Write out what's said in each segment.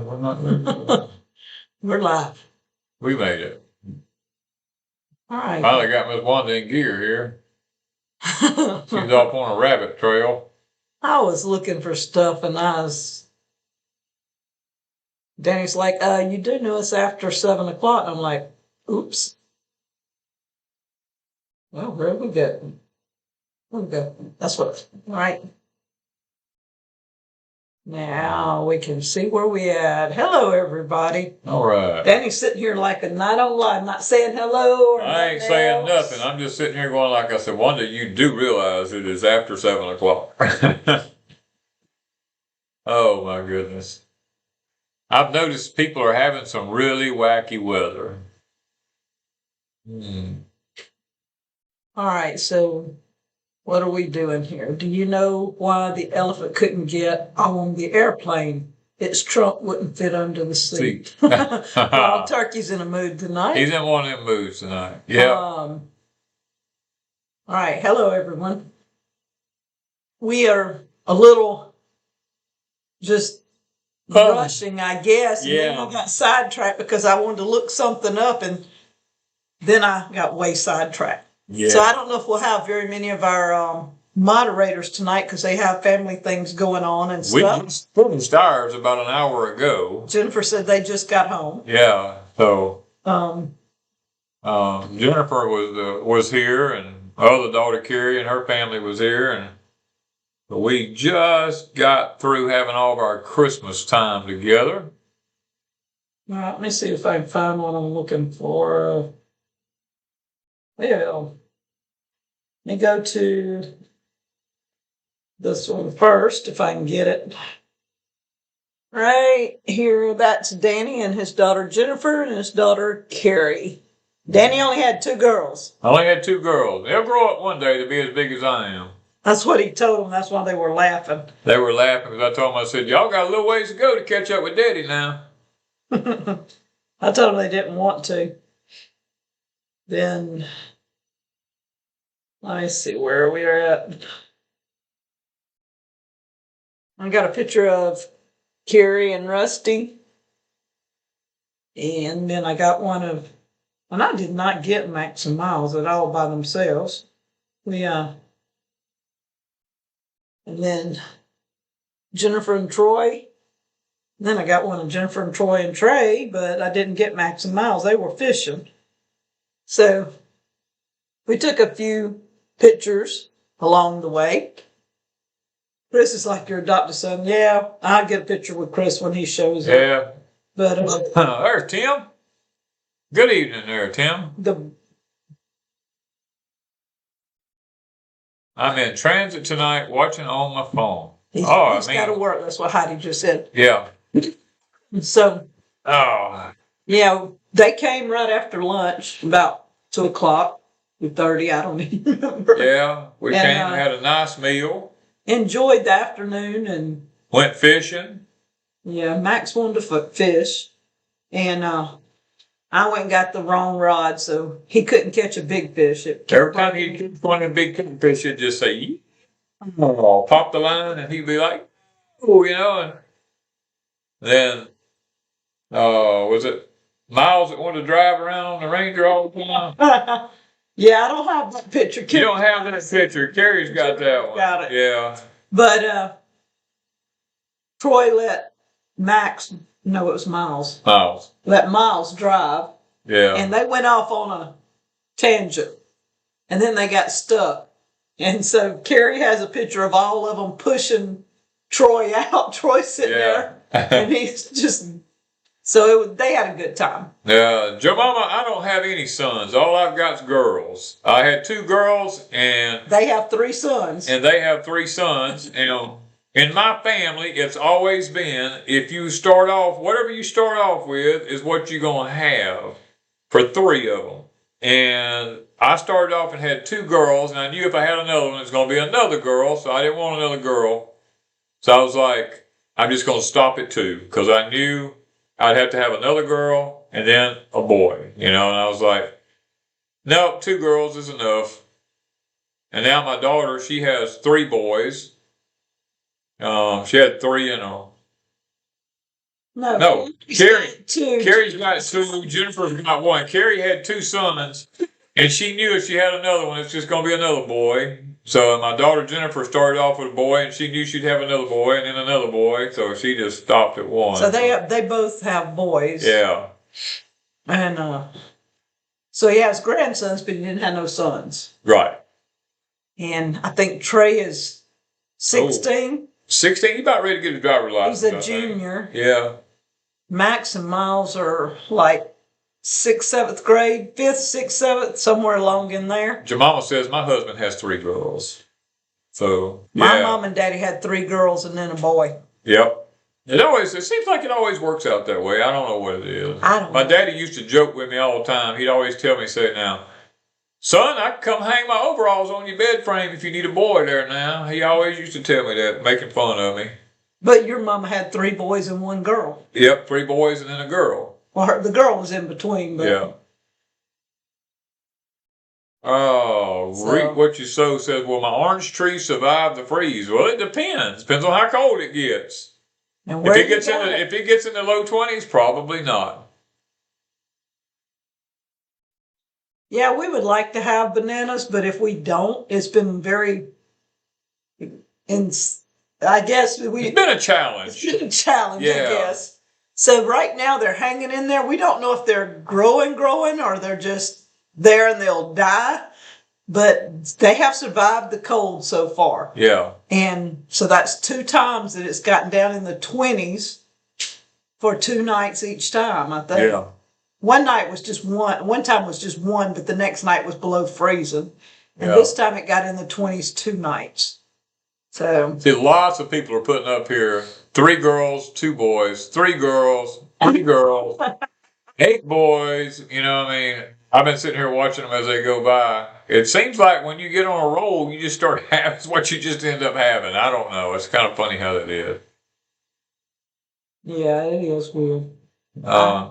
We're not. We're live. We made it. All right. Finally got Miss Wanda in gear here. She's off on a rabbit trail. I was looking for stuff and Danny's like, you do know it's after 7 o'clock. I'm like, oops. Well, where we go? That's what, all right. Now we can see where we at. Hello, everybody. All right. Danny's sitting here like a night on live, not saying hello or I ain't saying nothing. I'm just sitting here going, like I said, Wanda, you do realize it is after 7 o'clock. Oh, my goodness. I've noticed people are having some really wacky weather. All right, so what are we doing here? Do you know why the elephant couldn't get on the airplane? Its trunk wouldn't fit under the seat. Well, Turkey's in a mood tonight. He's in one of them moods tonight. Yeah. All right, hello, everyone. We are a little just rushing, I guess. And then I got sidetracked because I wanted to look something up, and then I got way sidetracked. Yeah. So I don't know if we'll have very many of our moderators tonight because they have family things going on and stuff. We just finished ours about an hour ago. Jennifer said they just got home. Yeah. So Jennifer was here, and our other daughter Carrie and her family was here, and we just got through having all of our Christmas time together. All right, let me see if I can find what I'm looking for. Well, let me go to this one first, if I can get it. Right here, that's Danny and his daughter Jennifer and his daughter Carrie. Danny only had 2 girls. I only had 2 girls. They'll grow up one day to be as big as I am. That's what he told them. That's why they were laughing. They were laughing because I told them, I said, y'all got a little ways to go to catch up with Daddy now. I told them they didn't want to. Then, let me see where we are at. I got a picture of Carrie and Rusty. And then I got one of, and I did not get Max and Miles at all by themselves. And then Jennifer and Troy. And then I got one of Jennifer and Troy and Trey, but I didn't get Max and Miles. They were fishing. So we took a few pictures along the way. Chris is like your adopted son. Yeah, I'll get a picture with Chris when he shows up. Yeah. But there's Tim. Good evening there, Tim. I'm in transit tonight watching on my phone. He's got to work. That's what Heidi just said. Yeah. So, yeah, they came right after lunch, about 2 o'clock, 2:30, I don't even remember. Yeah, we came and had a nice meal. Enjoyed the afternoon and went fishing. Yeah, Max wanted to fish, and I went and got the wrong rod, so he couldn't catch a big fish. Every time he'd catch one of the big fish, he'd just say, oh, pop the line, and he'd be like, oh, and then, was it Miles that wanted to drive around on the Ranger all the time? Yeah, I don't have that picture. You don't have that picture. Carrie's got that one. Got it. Yeah. But Troy let Max, no, it was Miles. Let Miles drive. Yeah. And they went off on a tangent. And then they got stuck. And so Carrie has a picture of all of them pushing Troy out. Troy's sitting there. And he's just... So they had a good time. Yeah, Joe Mama, I don't have any sons. All I've got is girls. I had 2 girls, and... They have 3 sons. And they have 3 sons. And in my family, it's always been, if you start off, whatever you start off with is what you're going to have for 3 of them. And I started off and had 2 girls, and I knew if I had another one, it was going to be another girl, so I didn't want another girl. So I was like, I'm just going to stop at 2, because I knew I'd have to have another girl and then a boy, and I was like, no, 2 girls is enough. And now my daughter, she has 3 boys. She had 3 in a No, Carrie. Two. Carrie's got two. Jennifer's got one. Carrie had two sons, and she knew if she had another one, it's just going to be another boy. So my daughter Jennifer started off with a boy, and she knew she'd have another boy and then another boy. So she just stopped at one. So they both have boys. Yeah. And so he has grandsons, but he didn't have no sons. Right. And I think Trey is 16. 16. He's about ready to get his driver's license. He's a junior. Yeah. Max and Miles are like 6th, 7th grade, 5th, 6th, 7th, somewhere along in there. Jemima says my husband has 3 girls. So my mom and daddy had 3 girls and then a boy. Yep. It seems like it always works out that way. I don't know what it is. My daddy used to joke with me all the time. He'd always tell me, say now, son, I can come hang my overalls on your bed frame if you need a boy there now. He always used to tell me that, making fun of me. But your mama had 3 boys and 1 girl. Yep, 3 boys and then a girl. Well, the girl was in between. But yeah. Oh, reap what you sow says, will my orange tree survive the freeze? Well, it depends. Depends on how cold it gets. And if it gets in the low 20s, probably not. Yeah, we would like to have bananas, but if we don't, it's been very. I guess it's been a challenge. It's been a challenge, I guess. So right now they're hanging in there. We don't know if they're growing, or they're just there and they'll die. But they have survived the cold so far. Yeah. And so that's 2 times that it's gotten down in the 20s for 2 nights each time, I think. Yeah. One night was just one time was just 1, but the next night was below freezing. And this time it got in the 20s 2 nights. So see, lots of people are putting up here 3 girls, 2 boys, 3 girls, 3 girls, 8 boys. You know what I mean? I've been sitting here watching them as they go by. It seems like when you get on a roll, you just start having what you just end up having. I don't know. It's kind of funny how that is. Yeah, it is weird. I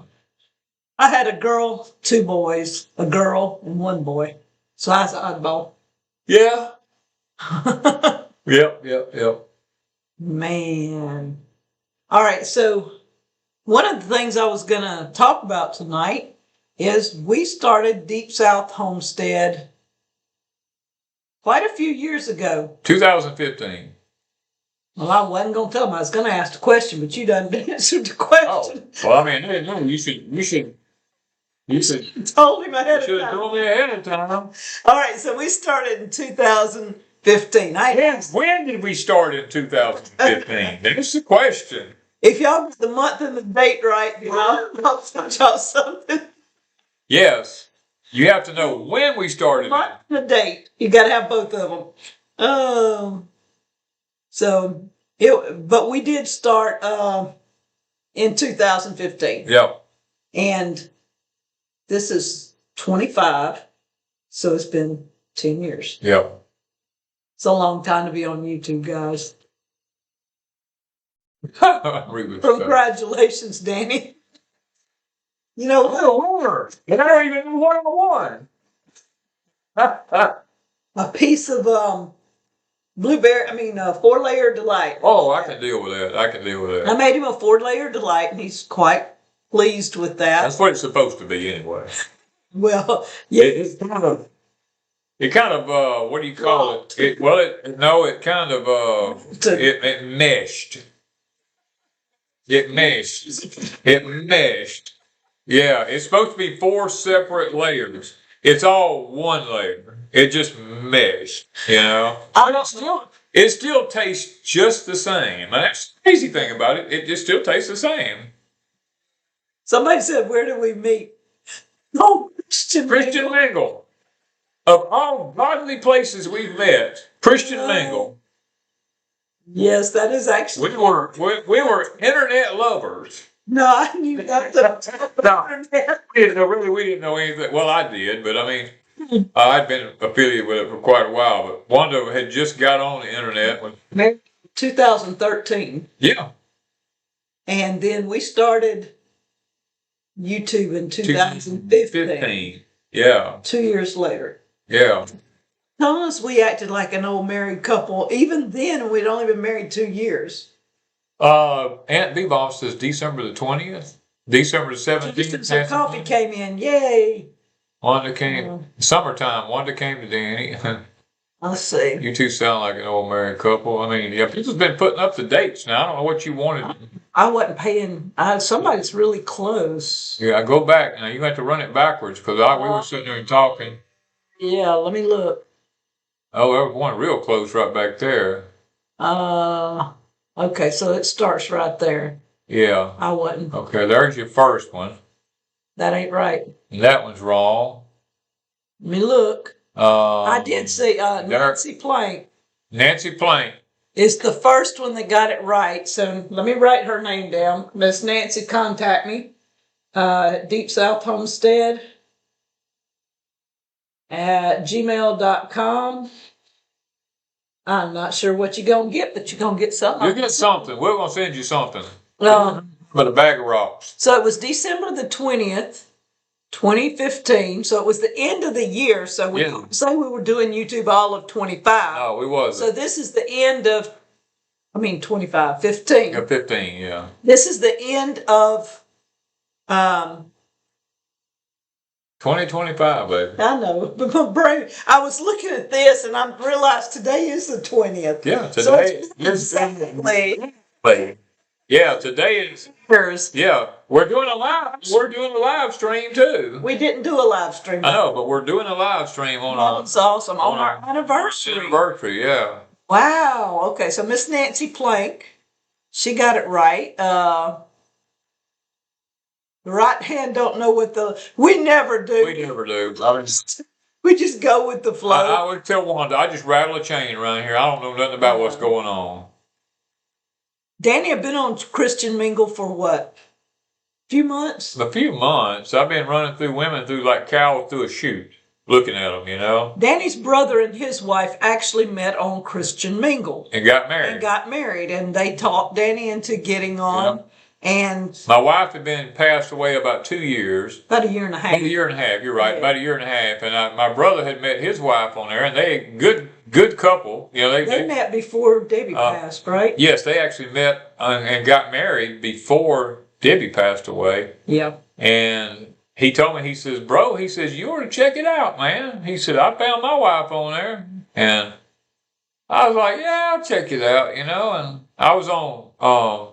had a girl, 2 boys, a girl, and 1 boy. So I was an oddball. Yeah. Yep. Man. All right, so one of the things I was going to talk about tonight is we started Deep South Homestead quite a few years ago. 2015. Well, I wasn't going to tell them. I was going to ask the question, but you done answered the question. Oh, well, I mean, no, you should. Told him ahead of time. You should have told me ahead of time. All right, so we started in 2015. When did we start in 2015? That's the question. If y'all get the month and the date right, I'll send y'all something. Yes. You have to know when we started. The month and the date. You got to have both of them. But we did start in 2015. Yep. And this is 25, so it's been 10 years. Yep. It's a long time to be on YouTube, guys. Congratulations, Danny. You know what? And I don't even know what I won. A piece of blueberry, 4-layer delight. Oh, I can deal with that. I made him a 4-layer delight, and he's quite pleased with that. That's what it's supposed to be anyway. Well, yeah. It kind of, what do you call it? It meshed. It meshed. Yeah, it's supposed to be 4 separate layers. It's all 1 layer. It just meshed, you know? It still tastes just the same. And that's the crazy thing about it. It just still tastes the same. Somebody said, where did we meet? Oh, Christian Mingle. Of all godly places we've met, Christian Mingle. Yes, that is actually. We were internet lovers. No, I knew that. We didn't know anything. Well, I did, but I mean, I'd been affiliated with it for quite a while. But Wanda had just got on the internet. 2013. Yeah. And then we started YouTube in 2015. Yeah. 2 years later. Yeah. Thomas, we acted like an old married couple. Even then, we'd only been married 2 years. Aunt B-Boss says December the 20th. December the 17th. Some coffee came in. Yay. Wanda came. Summertime. Wanda came to Danny. Let's see. You two sound like an old married couple. I mean, yeah, people's been putting up the dates now. I don't know what you wanted. I wasn't paying. Somebody's really close. Yeah, I go back. Now, you have to run it backwards because we were sitting there and talking. Yeah, let me look. Oh, there was one real close right back there. Okay, so it starts right there. Yeah. I wasn't. Okay, there's your first one. That ain't right. And that one's wrong. Let me look. I did see Nancy Plank. Nancy Plank. Is the first one that got it right. So let me write her name down. Miss Nancy, contact me. Deep South Homestead at gmail.com. I'm not sure what you're going to get, but you're going to get something. You'll get something. We're going to send you something. But a bag of rocks. So it was December the 20th, 2015. So it was the end of the year. So we couldn't say we were doing YouTube all of 25. No, we wasn't. So this is the end of, 15. Yeah, 15, yeah. This is the end of 2025, baby. I know, but my brain, I was looking at this and I realized today is the 20th. Yeah, today so is exactly. Yeah, today is. Yeah, we're doing a live stream too. We didn't do a live stream. I know, but we're doing a live stream on That's awesome. On our anniversary. Anniversary, yeah. Wow. Okay, so Miss Nancy Plank, she got it right. The right hand don't know what we never do. We never do. We just go with the flow. I would tell Wanda, I just rattle a chain around here. I don't know nothing about what's going on. Danny, I've been on Christian Mingle for what? Few months? A few months. I've been running through women through like cows through a chute, looking at them, you know. Danny's brother and his wife actually met on Christian Mingle. And got married. And they talked Danny into getting on. Yeah. And my wife had been passed away about 2 years. About a year and a half. About a year and a half, you're right. Yeah. About a year and a half. And my brother had met his wife on there, and they good couple. You know, they met before Debbie passed, right? Yes, they actually met and got married before Debbie passed away. Yeah. And he told me, he says, bro, he says, you ought to check it out, man. He said, I found my wife on there. And I was like, yeah, I'll check it out, you know. And I was on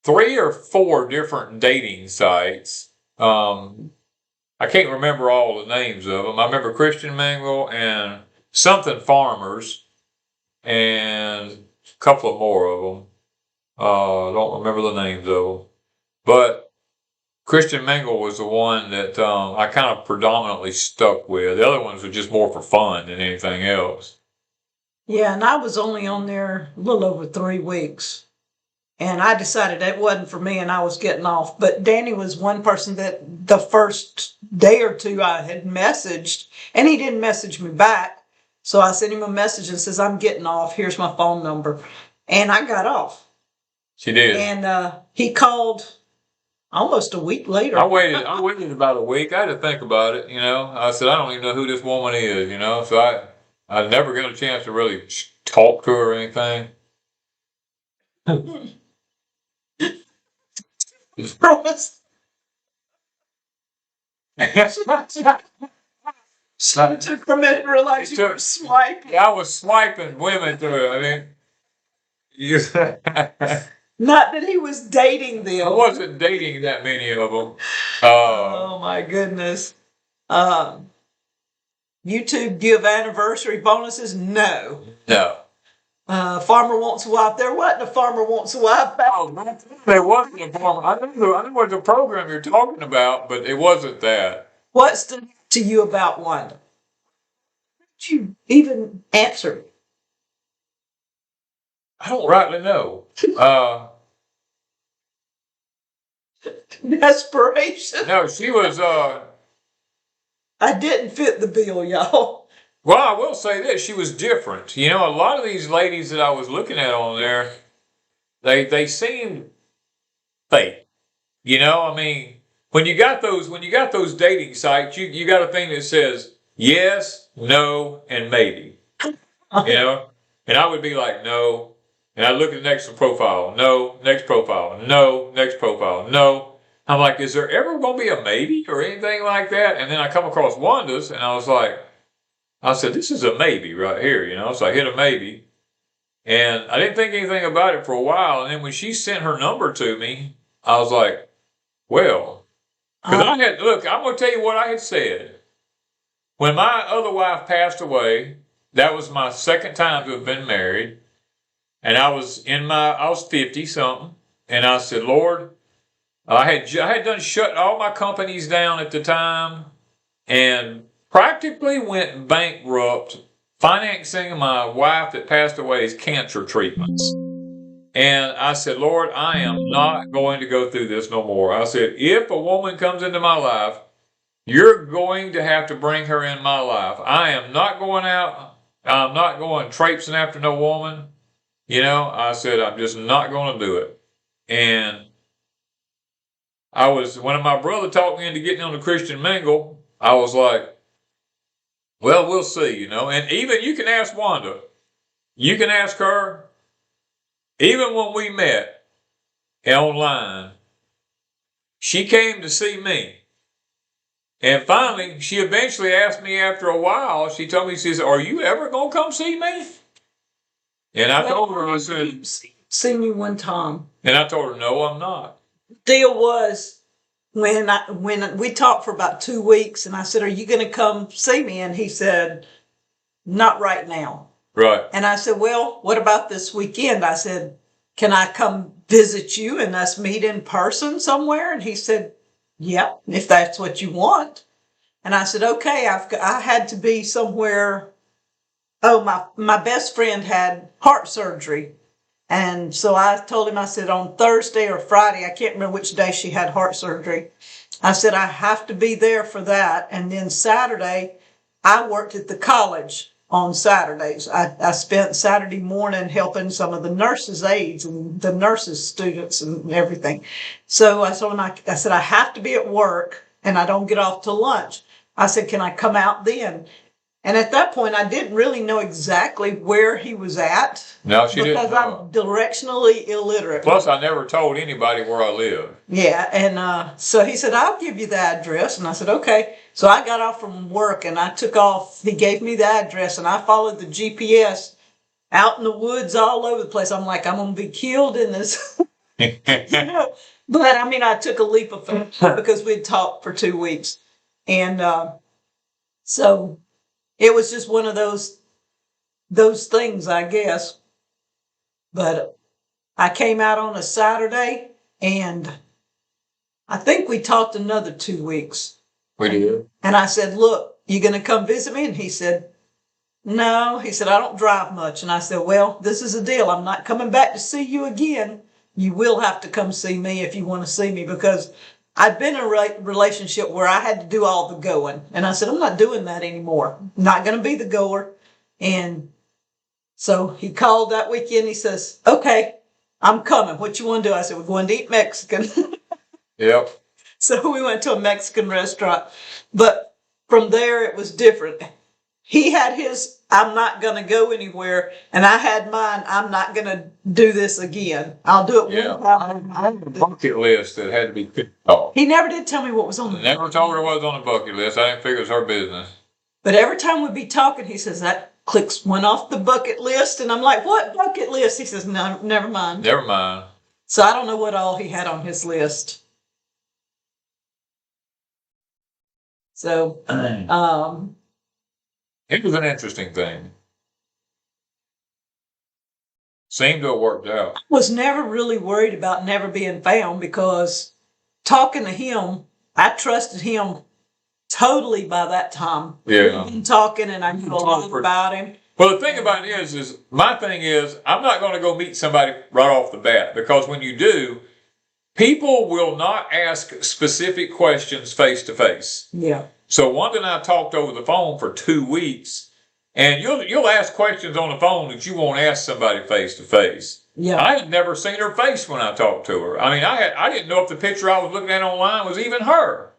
3 or 4 different dating sites. I can't remember all the names of them. I remember Christian Mingle and something Farmers and a couple of more of them. I don't remember the names of them. But Christian Mingle was the one that I kind of predominantly stuck with. The other ones were just more for fun than anything else. Yeah, and I was only on there a little over 3 weeks. And I decided that wasn't for me and I was getting off. But Danny was one person that the first day or 2 I had messaged, and he didn't message me back. So I sent him a message and says, I'm getting off. Here's my phone number. And I got off. She did. And he called almost a week later. I waited about a week. I had to think about it, you know. I said, I don't even know who this woman is, you know. So I never got a chance to really talk to her or anything. So it took a minute to realize you were swiping. I was swiping women through. I mean, not that he was dating them. I wasn't dating that many of them. Oh my goodness. YouTube give anniversary bonuses? No. No. Farmer wants a wife. There wasn't a farmer wants a wife. Oh, there wasn't a farmer. I know what the program you're talking about, but it wasn't that. What stood out to you about Wanda? Did you even answer? I don't rightly know. Desperation. No, she was. I didn't fit the bill, y'all. Well, I will say this, she was different. You know, a lot of these ladies that I was looking at on there, they seemed fake. You know, I mean, when you got those dating sites, you got a thing that says yes, no, and maybe. You know? And I would be like no, And I look at the next profile. No. Next profile. No. Next profile. No. I'm like, is there ever going to be a maybe or anything like that? And then I come across Wanda's, and I said, this is a maybe right here, you know? So I hit a maybe. And I didn't think anything about it for a while. And then when she sent her number to me, I was like, well, because I'm going to tell you what I had said. When my other wife passed away, that was my second time to have been married. And I was 50 something. And I said, Lord, I had done shut all my companies down at the time and practically went bankrupt financing my wife that passed away's cancer treatments. And I said, Lord, I am not going to go through this no more. I said, if a woman comes into my life, you're going to have to bring her in my life. I am not going out. I'm not going traipsing after no woman. You know, I said, I'm just not going to do it. And when my brother talked me into getting on the Christian Mingle, I was like, well, we'll see, you know. And even you can ask Wanda. You can ask her. Even when we met online, she came to see me. And finally, she eventually asked me after a while, she told me, she said, are you ever going to come see me? And I told her, I said, see me one time. And I told her, no, I'm not. Deal was when we talked for about 2 weeks, and I said, are you going to come see me? And he said, not right now. Right. And I said, well, what about this weekend? I said, can I come visit you and us meet in person somewhere? And he said, yeah, if that's what you want. And I said, okay, I had to be somewhere. Oh, my best friend had heart surgery. And so I told him, I said, on Thursday or Friday, I can't remember which day she had heart surgery. I said, I have to be there for that. And then Saturday, I worked at the college on Saturdays. I spent Saturday morning helping some of the nurses' aides and the nurses' students and everything. So I told him, I said, I have to be at work and I don't get off till lunch. I said, can I come out then? And at that point, I didn't really know exactly where he was at. No, she didn't. Because I'm directionally illiterate. Plus, I never told anybody where I live. Yeah, and so he said, I'll give you the address. And I said, okay. So I got off from work and I took off. He gave me the address and I followed the GPS out in the woods all over the place. I'm like, I'm going to be killed in this. You know? But I mean, I took a leap of faith because we'd talked for 2 weeks. And so it was just one of those things, I guess. But I came out on a Saturday, and I think we talked another 2 weeks. We did. And I said, look, you going to come visit me? And he said, no. He said, I don't drive much. And I said, well, this is a deal. I'm not coming back to see you again. You will have to come see me if you want to see me, because I'd been in a relationship where I had to do all the going. And I said, I'm not doing that anymore. I'm not going to be the goer. And so he called that weekend. He says, okay, I'm coming. What you want to do? I said, we're going to eat Mexican. Yep. So we went to a Mexican restaurant. But from there, it was different. He had his, I'm not going to go anywhere. And I had mine, I'm not going to do this again. I'll do it one time. I had a bucket list that had to be picked off. He never did tell me what was on the Never told her what was on the bucket list. I didn't figure it was her business. But every time we'd be talking, he says, that clicks one off the bucket list. And I'm like, what bucket list? He says, no, never mind. Never mind. So I don't know what all he had on his list. So, It was an interesting thing. Seemed to have worked out. I was never really worried about never being found, because talking to him, I trusted him totally by that time. Yeah. We've been talking and I knew a lot about him. Well, the thing about it is my thing is, I'm not going to go meet somebody right off the bat, because when you do, people will not ask specific questions face to face. Yeah. So Wanda and I talked over the phone for 2 weeks, and you'll ask questions on the phone that you won't ask somebody face to face. Yeah. I had never seen her face when I talked to her. I mean, I didn't know if the picture I was looking at online was even her,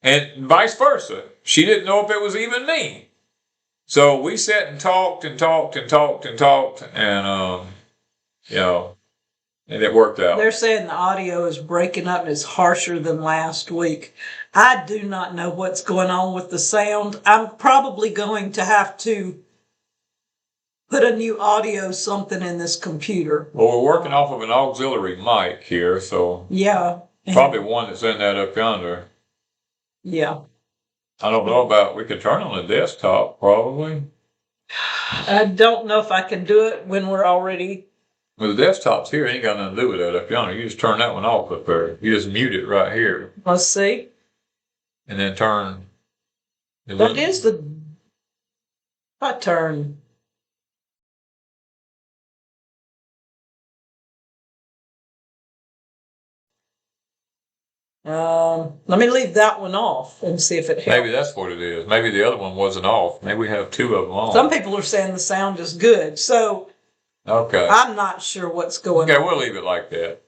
and vice versa. She didn't know if it was even me. So we sat and talked and talked and talked and talked, and you know, and it worked out. They're saying the audio is breaking up and it's harsher than last week. I do not know what's going on with the sound. I'm probably going to have to put a new audio something in this computer. Well, we're working off of an auxiliary mic here, so yeah, probably one that's in that up yonder. Yeah. I don't know about, we could turn on the desktop, probably. I don't know if I can do it when we're already. Well, the desktop's here, ain't got nothing to do with that up yonder. You just turn that one off up there. You just mute it right here. Let's see. And then turn. What is the. I turn. Let me leave that one off and see if it helps. Maybe that's what it is. Maybe the other one wasn't off. Maybe we have two of them on. Some people are saying the sound is good, so okay. I'm not sure what's going on. Okay, we'll leave it like that.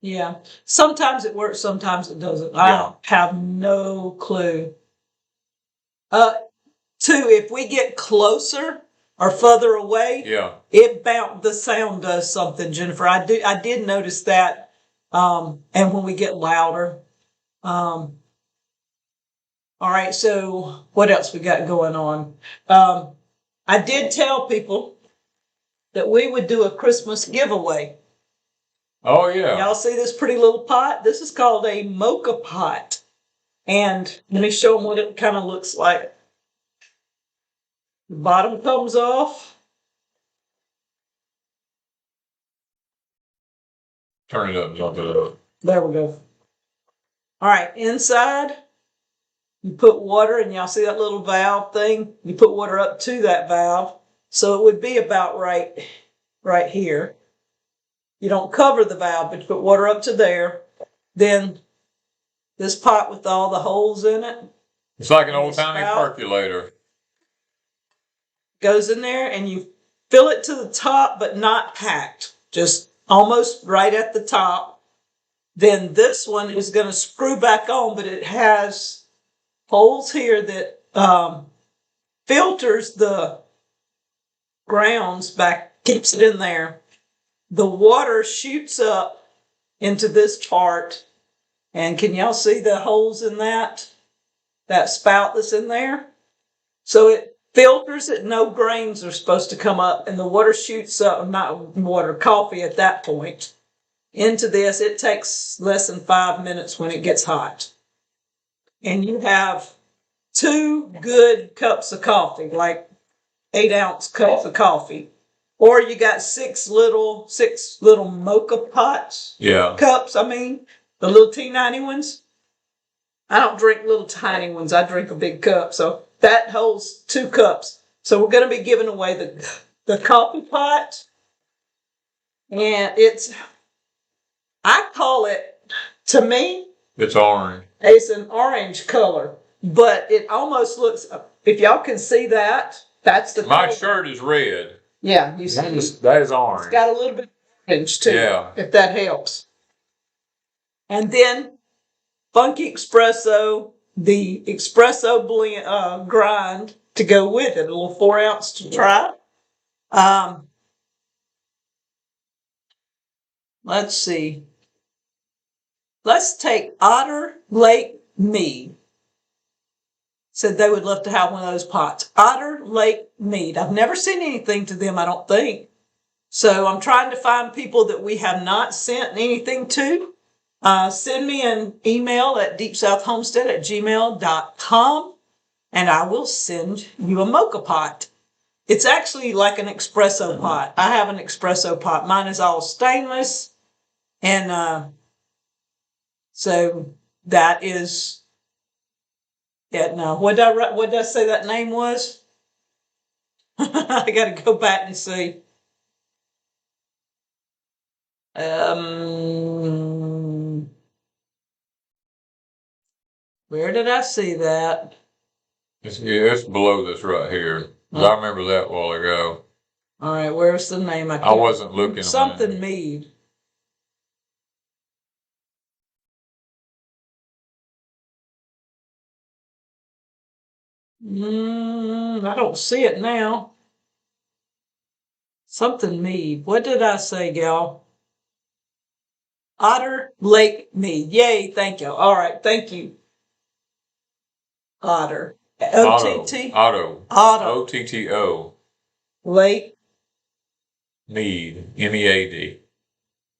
Yeah. Sometimes it works, sometimes it doesn't. I have no clue. If we get closer or further away, the sound does something, Jennifer. I did notice that. And when we get louder. All right, so what else we got going on? I did tell people that we would do a Christmas giveaway. Oh, yeah. Y'all see this pretty little pot? This is called a mocha pot. And let me show them what it kind of looks like. The bottom comes off. Turn it up, jump it up. There we go. All right, inside, you put water, and y'all see that little valve thing? You put water up to that valve. So it would be about right here. You don't cover the valve, but you put water up to there. Then this pot with all the holes in it. It's like an old-timey percolator. Goes in there, and you fill it to the top, but not packed. Just almost right at the top. Then this one is going to screw back on, but it has holes here that filters the grounds back, keeps it in there. The water shoots up into this part. And can y'all see the holes in that spout that's in there? So it filters it. No grains are supposed to come up, and the water shoots up, not water, coffee at that point, into this. It takes less than 5 minutes when it gets hot. And you have 2 good cups of coffee, like 8-ounce cups of coffee. Or you got 6 little mocha pots. Yeah. Cups, I mean. The little T90 ones. I don't drink little tiny ones. I drink a big cup. So that holds 2 cups. So we're going to be giving away the coffee pot. And I call it, to me, it's orange. It's an orange color. But it almost looks, if y'all can see that, that's the My color. shirt is red. Yeah, you see. That is orange. It's got a little bit of orange too. Yeah. If that helps. And then Funky Espresso, the espresso blend, grind to go with it, a little 4-ounce to try. Let's see. Let's take Otter Lake Mead. Said they would love to have one of those pots. Otter Lake Mead. I've never seen anything to them, I don't think. So I'm trying to find people that we have not sent anything to. Send me an email at deepsouthhomestead@gmail.com, and I will send you a mocha pot. It's actually like an espresso pot. I have an espresso pot. Mine is all stainless, and so that is it. Now, what did I say that name was? I got to go back and see. Where did I see that? It's below this right here. I remember that a while ago. All right, where's the name? I wasn't looking. Something Mead. I don't see it now. Something mead. What did I say, gal? Otter Lake Mead. Yay, thank you. All right, thank you. Otter. O-T-T? Otto. Otto. O-T-T-O. Lake. Mead. M-E-A-D.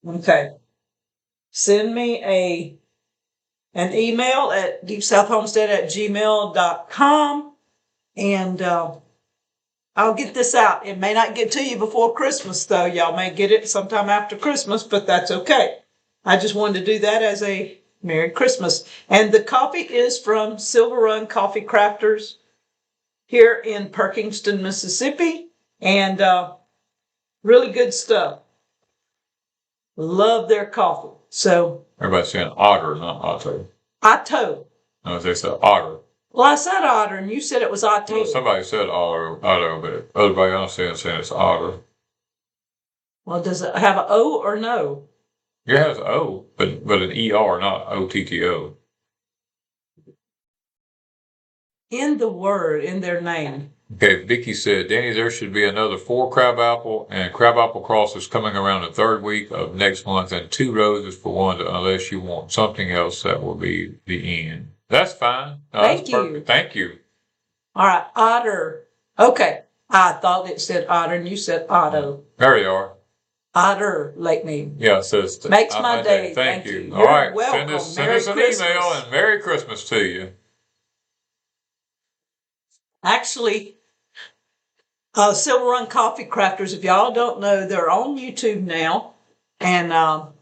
Okay. Send me an email at deepsouthhomestead@gmail.com and I'll get this out. It may not get to you before Christmas, though. Y'all may get it sometime after Christmas, but that's okay. I just wanted to do that as a Merry Christmas. And the coffee is from Silver Run Coffee Crafters here in Perkinston, Mississippi. And really good stuff. Love their coffee. So Everybody's saying otter, not Otto. Otto. No, they said otter. Well, I said otter, and you said it was Otto. Well, somebody said Otto, but everybody else saying it's otter. Well, does it have an O or no? It has O, but an ER, not O-T-T-O. In the word, in their name. Okay, Vicky said, Danny, there should be another 4 crabapple, and crabapple crosses coming around the 3rd week of next month, and 2 roses for Wanda, unless you want something else, that will be the end. That's fine. No, Thank that's you. perfect. Thank you. All right, otter. Okay, I thought it said otter, and you said Otto. There you are. Otter Lake Mead. Yeah, it says Makes my day. Thank you. All You're right, welcome. send us an Christmas. email and Merry Christmas to you. Actually, Silver Run Coffee Crafters, if y'all don't know, they're on YouTube now. And on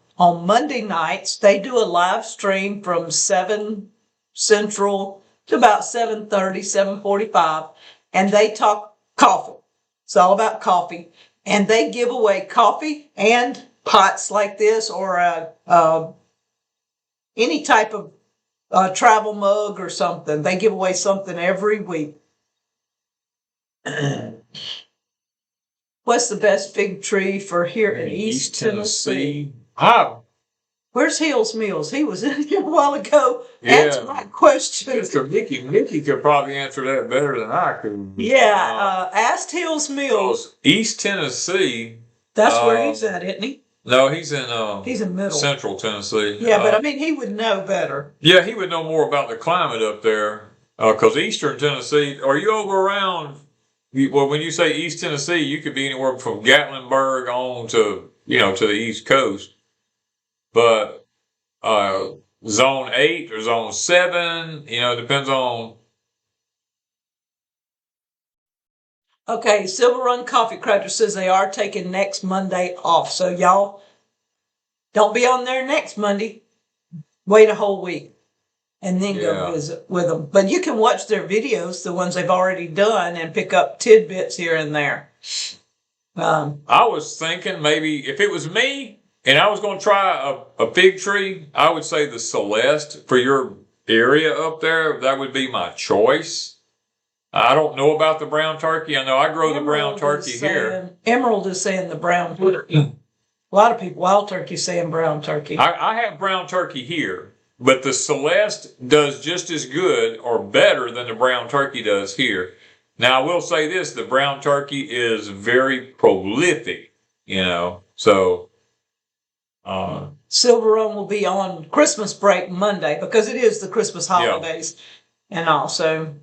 Monday nights, they do a live stream from 7 Central to about 7:30, 7:45. And they talk coffee. It's all about coffee. And they give away coffee and pots like this or any type of travel mug or something. They give away something every week. What's the best fig tree for here in East Tennessee? Where's Hills Mills? He was in here a while ago. Yeah. Answer my question. Mr. Mickey could probably answer that better than I could. Yeah, asked Hills Mills. East Tennessee. That's where he's at, isn't he? No, he's in middle. Central Tennessee. Yeah, but I mean, he would know better. Yeah, he would know more about the climate up there. Because Eastern Tennessee, are you over around? Well, when you say East Tennessee, you could be anywhere from Gatlinburg on to to the East Coast. But Zone 8 or Zone 7, it depends on. Okay, Silver Run Coffee Cracker says they are taking next Monday off. So y'all don't be on there next Monday. Wait a whole week and then go visit with them. But you can watch their videos, the ones they've already done, and pick up tidbits here and there. I was thinking maybe if it was me and I was going to try a fig tree, I would say the Celeste for your area up there. That would be my choice. I don't know about the brown turkey. I know I grow the brown turkey here. Emerald is saying the brown turkey. A lot of people, wild turkey, saying brown turkey. I have brown turkey here, but the Celeste does just as good or better than the brown turkey does here. Now, I will say this, the brown turkey is very prolific, so. Silver Run will be on Christmas break Monday because it is the Christmas holidays and also.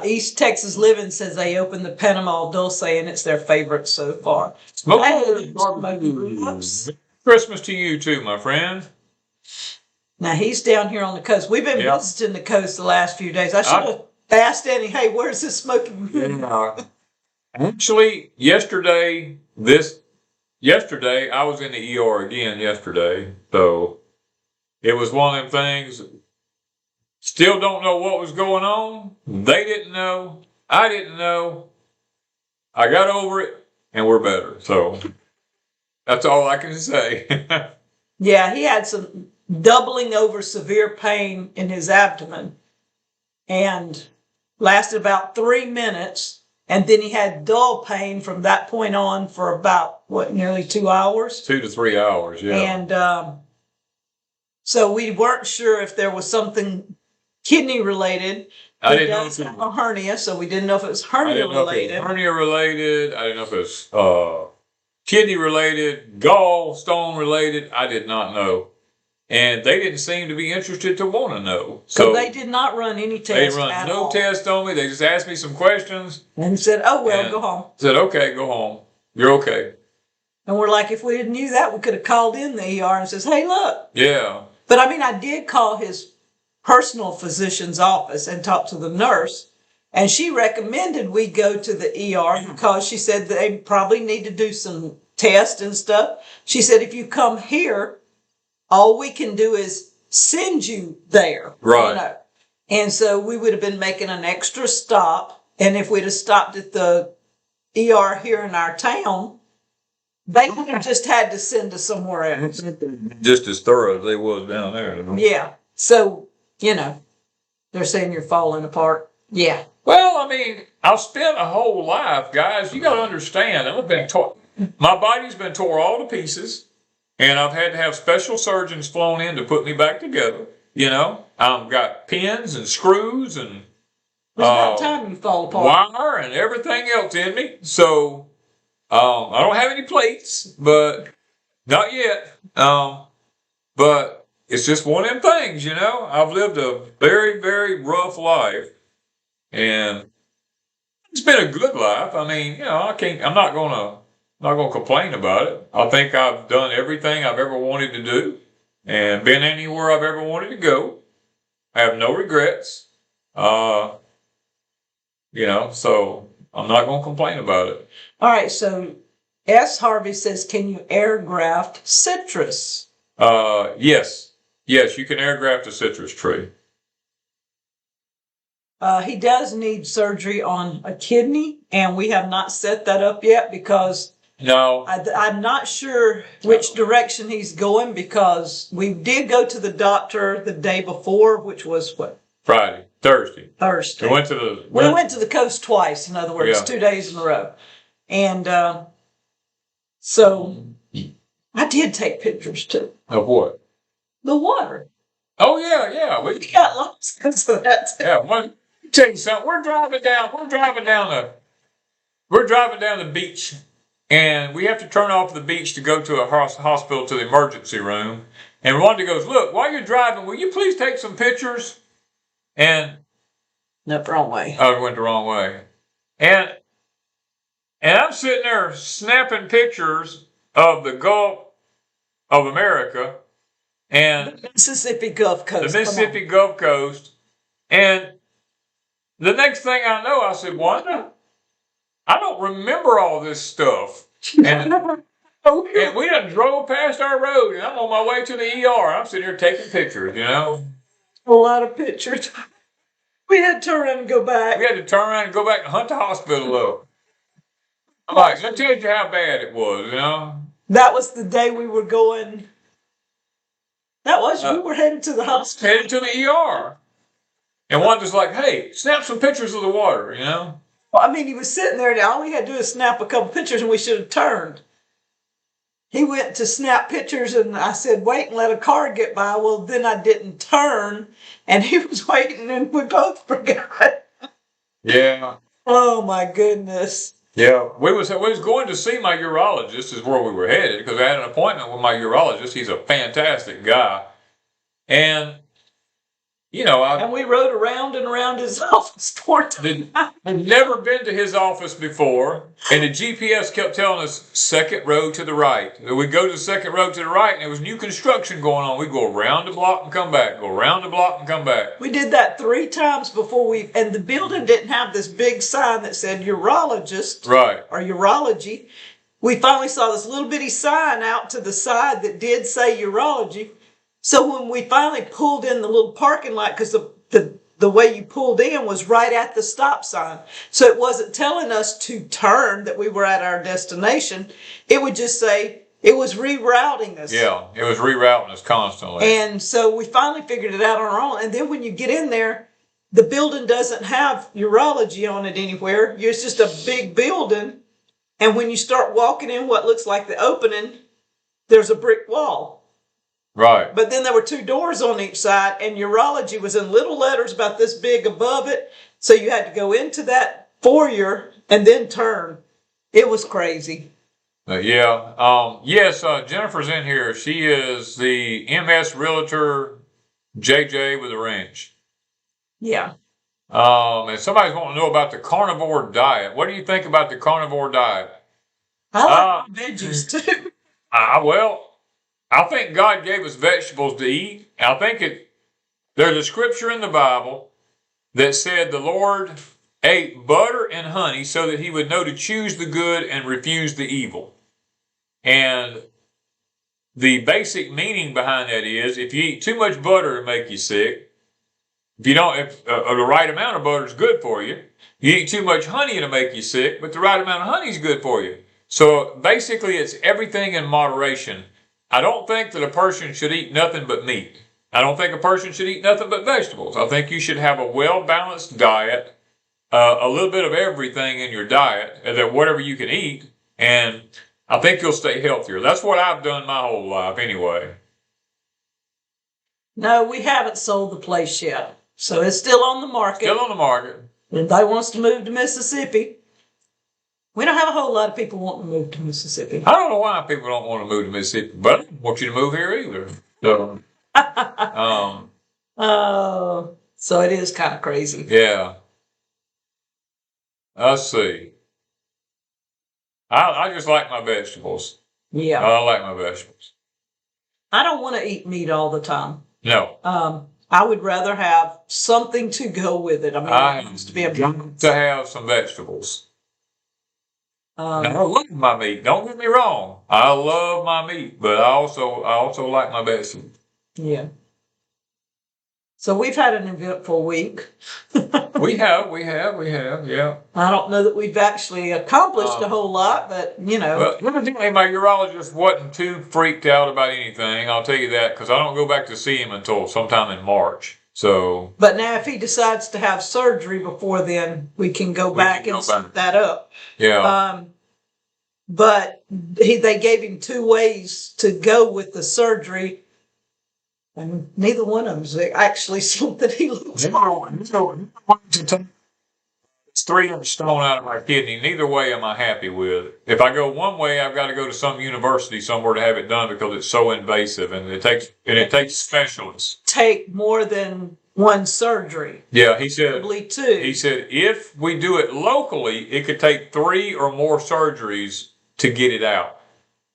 East Texas Living says they opened the Panama Dulce and it's their favorite so far. Christmas to you too, my friend. Now he's down here on the coast. We've been visiting the coast the last few days. I should have asked Danny, hey, where's this smoking? Actually, yesterday, I was in the ER again yesterday. So it was one of them things. Still don't know what was going on. They didn't know. I didn't know. I got over it, and we're better. So that's all I can say. Yeah, he had some doubling over severe pain in his abdomen and lasted about 3 minutes. And then he had dull pain from that point on for about, nearly 2 hours? 2 to 3 hours, yeah. And so we weren't sure if there was something kidney related. I He didn't know does if it have was, a hernia, so we didn't know if it was I hernia didn't know if it related. was hernia related. I didn't know if it was kidney related, gallstone related. I did not know. And they didn't seem to be interested to want to know. So they did not run any they tests run at no all. test on me. They just asked me some questions. And said, oh, well, and go home. Said, okay, go home. You're okay. And we're like, if we didn't knew that, we could have called in the ER and says, hey, look. Yeah. But I mean, I did call his personal physician's office and talk to the nurse. And she recommended we go to the ER because she said they probably need to do some tests and stuff. She said, if you come here, all we can do is send you there. Right. You know? And so we would have been making an extra stop. And if we'd have stopped at the ER here in our town, they would have just had to send us somewhere else. Just as thorough as they was down there. Yeah. So, you know, they're saying you're falling apart. Yeah. Well, I mean, I've spent a whole life, guys. You got to understand. My body's been tore all to pieces, and I've had to have special surgeons flown in to put me back together. You know, I've got pins and screws and It's about time you fall apart. wire and everything else in me. So I don't have any plates, but not yet. But it's just one of them things, you know. I've lived a very, very rough life, and it's been a good life. I mean, you know, I'm not gonna complain about it. I think I've done everything I've ever wanted to do, and been anywhere I've ever wanted to go. I have no regrets. You know, so I'm not gonna complain about it. All right. So S. Harvey says, can you air graft citrus? Yes, you can air graft a citrus tree. He does need surgery on a kidney, and we have not set that up yet because No. I'm not sure which direction he's going, because we did go to the doctor the day before, which was what? Thursday. Thursday. We went to the. We went to the coast twice, in other words, Yeah. 2 days in a row. And so I did take pictures too. Of what? The water. Oh yeah. We got lost because of that. Yeah. Let me tell you something. We're driving down the beach, and we have to turn off the beach to go to a hospital, to the emergency room. And Wanda goes, "Look, while you're driving, will you please take some pictures?" And No, wrong way. I went the wrong way. And I'm sitting there snapping pictures of the Gulf of America and The Mississippi Gulf Coast. the Mississippi Gulf Coast. And the next thing I know, I said, Wanda, I don't remember all this stuff. And we done drove past our road, and I'm on my way to the ER. I'm sitting here taking pictures, you know. A lot of pictures. We had to turn around and go back. We had to turn around and go back and hunt the hospital up. I'm like, that tells you how bad it was, you know. That was the day we were going. We were headed to the hospital. Headed to the ER. And Wanda's like, hey, snap some pictures of the water, you know. Well, I mean, he was sitting there, and all we had to do is snap a couple pictures, and we should have turned. He went to snap pictures, and I said, wait and let a car get by. Well, then I didn't turn, and he was waiting, and we both forgot. Yeah. Oh, my goodness. Yeah. We was going to see my urologist, is where we were headed, because I had an appointment with my urologist. He's a fantastic guy. And, you know, And we rode around and around his office for time. I'd never been to his office before, and the GPS kept telling us second road to the right. We'd go to the second road to the right, and there was new construction going on. We'd go around the block and come back, go around the block and come back. We did that 3 times before and the building didn't have this big sign that said urologist. Right. Or urology. We finally saw this little bitty sign out to the side that did say urology. So when we finally pulled in the little parking lot, because the way you pulled in was right at the stop sign. So it wasn't telling us to turn, that we were at our destination. It would just say, it was rerouting us. Yeah, it was rerouting us constantly. And so we finally figured it out on our own. And then when you get in there, the building doesn't have urology on it anywhere. It's just a big building. And when you start walking in what looks like the opening, there's a brick wall. Right. But then there were 2 doors on each side, and urology was in little letters about this big above it. So you had to go into that foyer and then turn. It was crazy. Yes, Jennifer's in here. She is the MS Realtor JJ with a wrench. Yeah. And somebody's wanting to know about the carnivore diet. What do you think about the carnivore diet? I like veggies too. Well, I think God gave us vegetables to eat. I think there's a scripture in the Bible that said the Lord ate butter and honey so that he would know to choose the good and refuse the evil. And the basic meaning behind that is if you eat too much butter, it'll make you sick. If you don't, if the right amount of butter is good for you. You eat too much honey, it'll make you sick, but the right amount of honey is good for you. So basically, it's everything in moderation. I don't think that a person should eat nothing but meat. I don't think a person should eat nothing but vegetables. I think you should have a well-balanced diet, a little bit of everything in your diet, that whatever you can eat, and I think you'll stay healthier. That's what I've done my whole life anyway. No, we haven't sold the place yet. So it's still on the market. Still on the market. Everybody wants to move to Mississippi. We don't have a whole lot of people wanting to move to Mississippi. I don't know why people don't want to move to Mississippi, but I don't want you to move here either. So, so it is kind of crazy. Yeah. Let's see. I just like my vegetables. Yeah. I like my vegetables. I don't want to eat meat all the time. No. I would rather have something to go with it. I mean, it needs to be a to have some vegetables. Now, I love my meat. Don't get me wrong. I love my meat, but I also like my vegetables. Yeah. So we've had an eventful week. we have, yeah. I don't know that we've actually accomplished a whole lot, but Well, evidently my urologist wasn't too freaked out about anything. I'll tell you that because I don't go back to see him until sometime in March. So. But now, if he decides to have surgery before then, we can go back and set that up. Yeah. But they gave him 2 ways to go with the surgery. And neither one of them is actually something he looks for. It's 3 stone out of my kidney. Neither way am I happy with. If I go one way, I've got to go to some university somewhere to have it done because it's so invasive and it takes specialists. Take more than 1 surgery. Yeah, he said. Probably 2. He said if we do it locally, it could take 3 or more surgeries to get it out.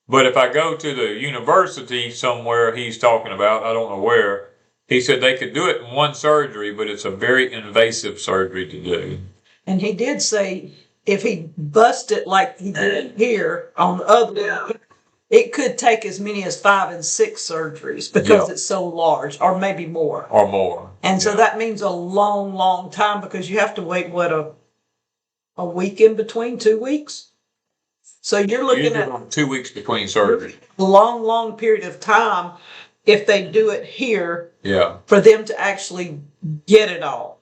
But if I go to the university somewhere he's talking about, I don't know where, he said they could do it in 1 surgery, but it's a very invasive surgery to do. And he did say if he bust it like he did here on the other one, it could take as many as 5 and 6 surgeries because it's so large, or maybe more. Or more. And so that means a long, long time because you have to wait, a week in between, 2 weeks? So you're looking at 2 weeks between surgery. A long, long period of time if they do it here for them to actually get it all.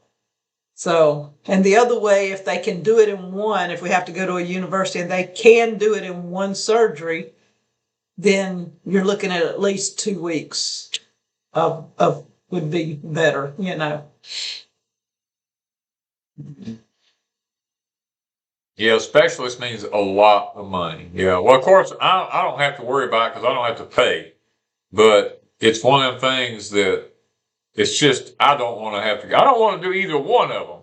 So, and the other way, if they can do it in 1, if we have to go to a university and they can do it in 1 surgery, then you're looking at least 2 weeks of would be better, Yeah, specialist means a lot of money. Yeah, well, of course, I don't have to worry about it because I don't have to pay. But it's one of them things that it's just I don't want to do either one of them.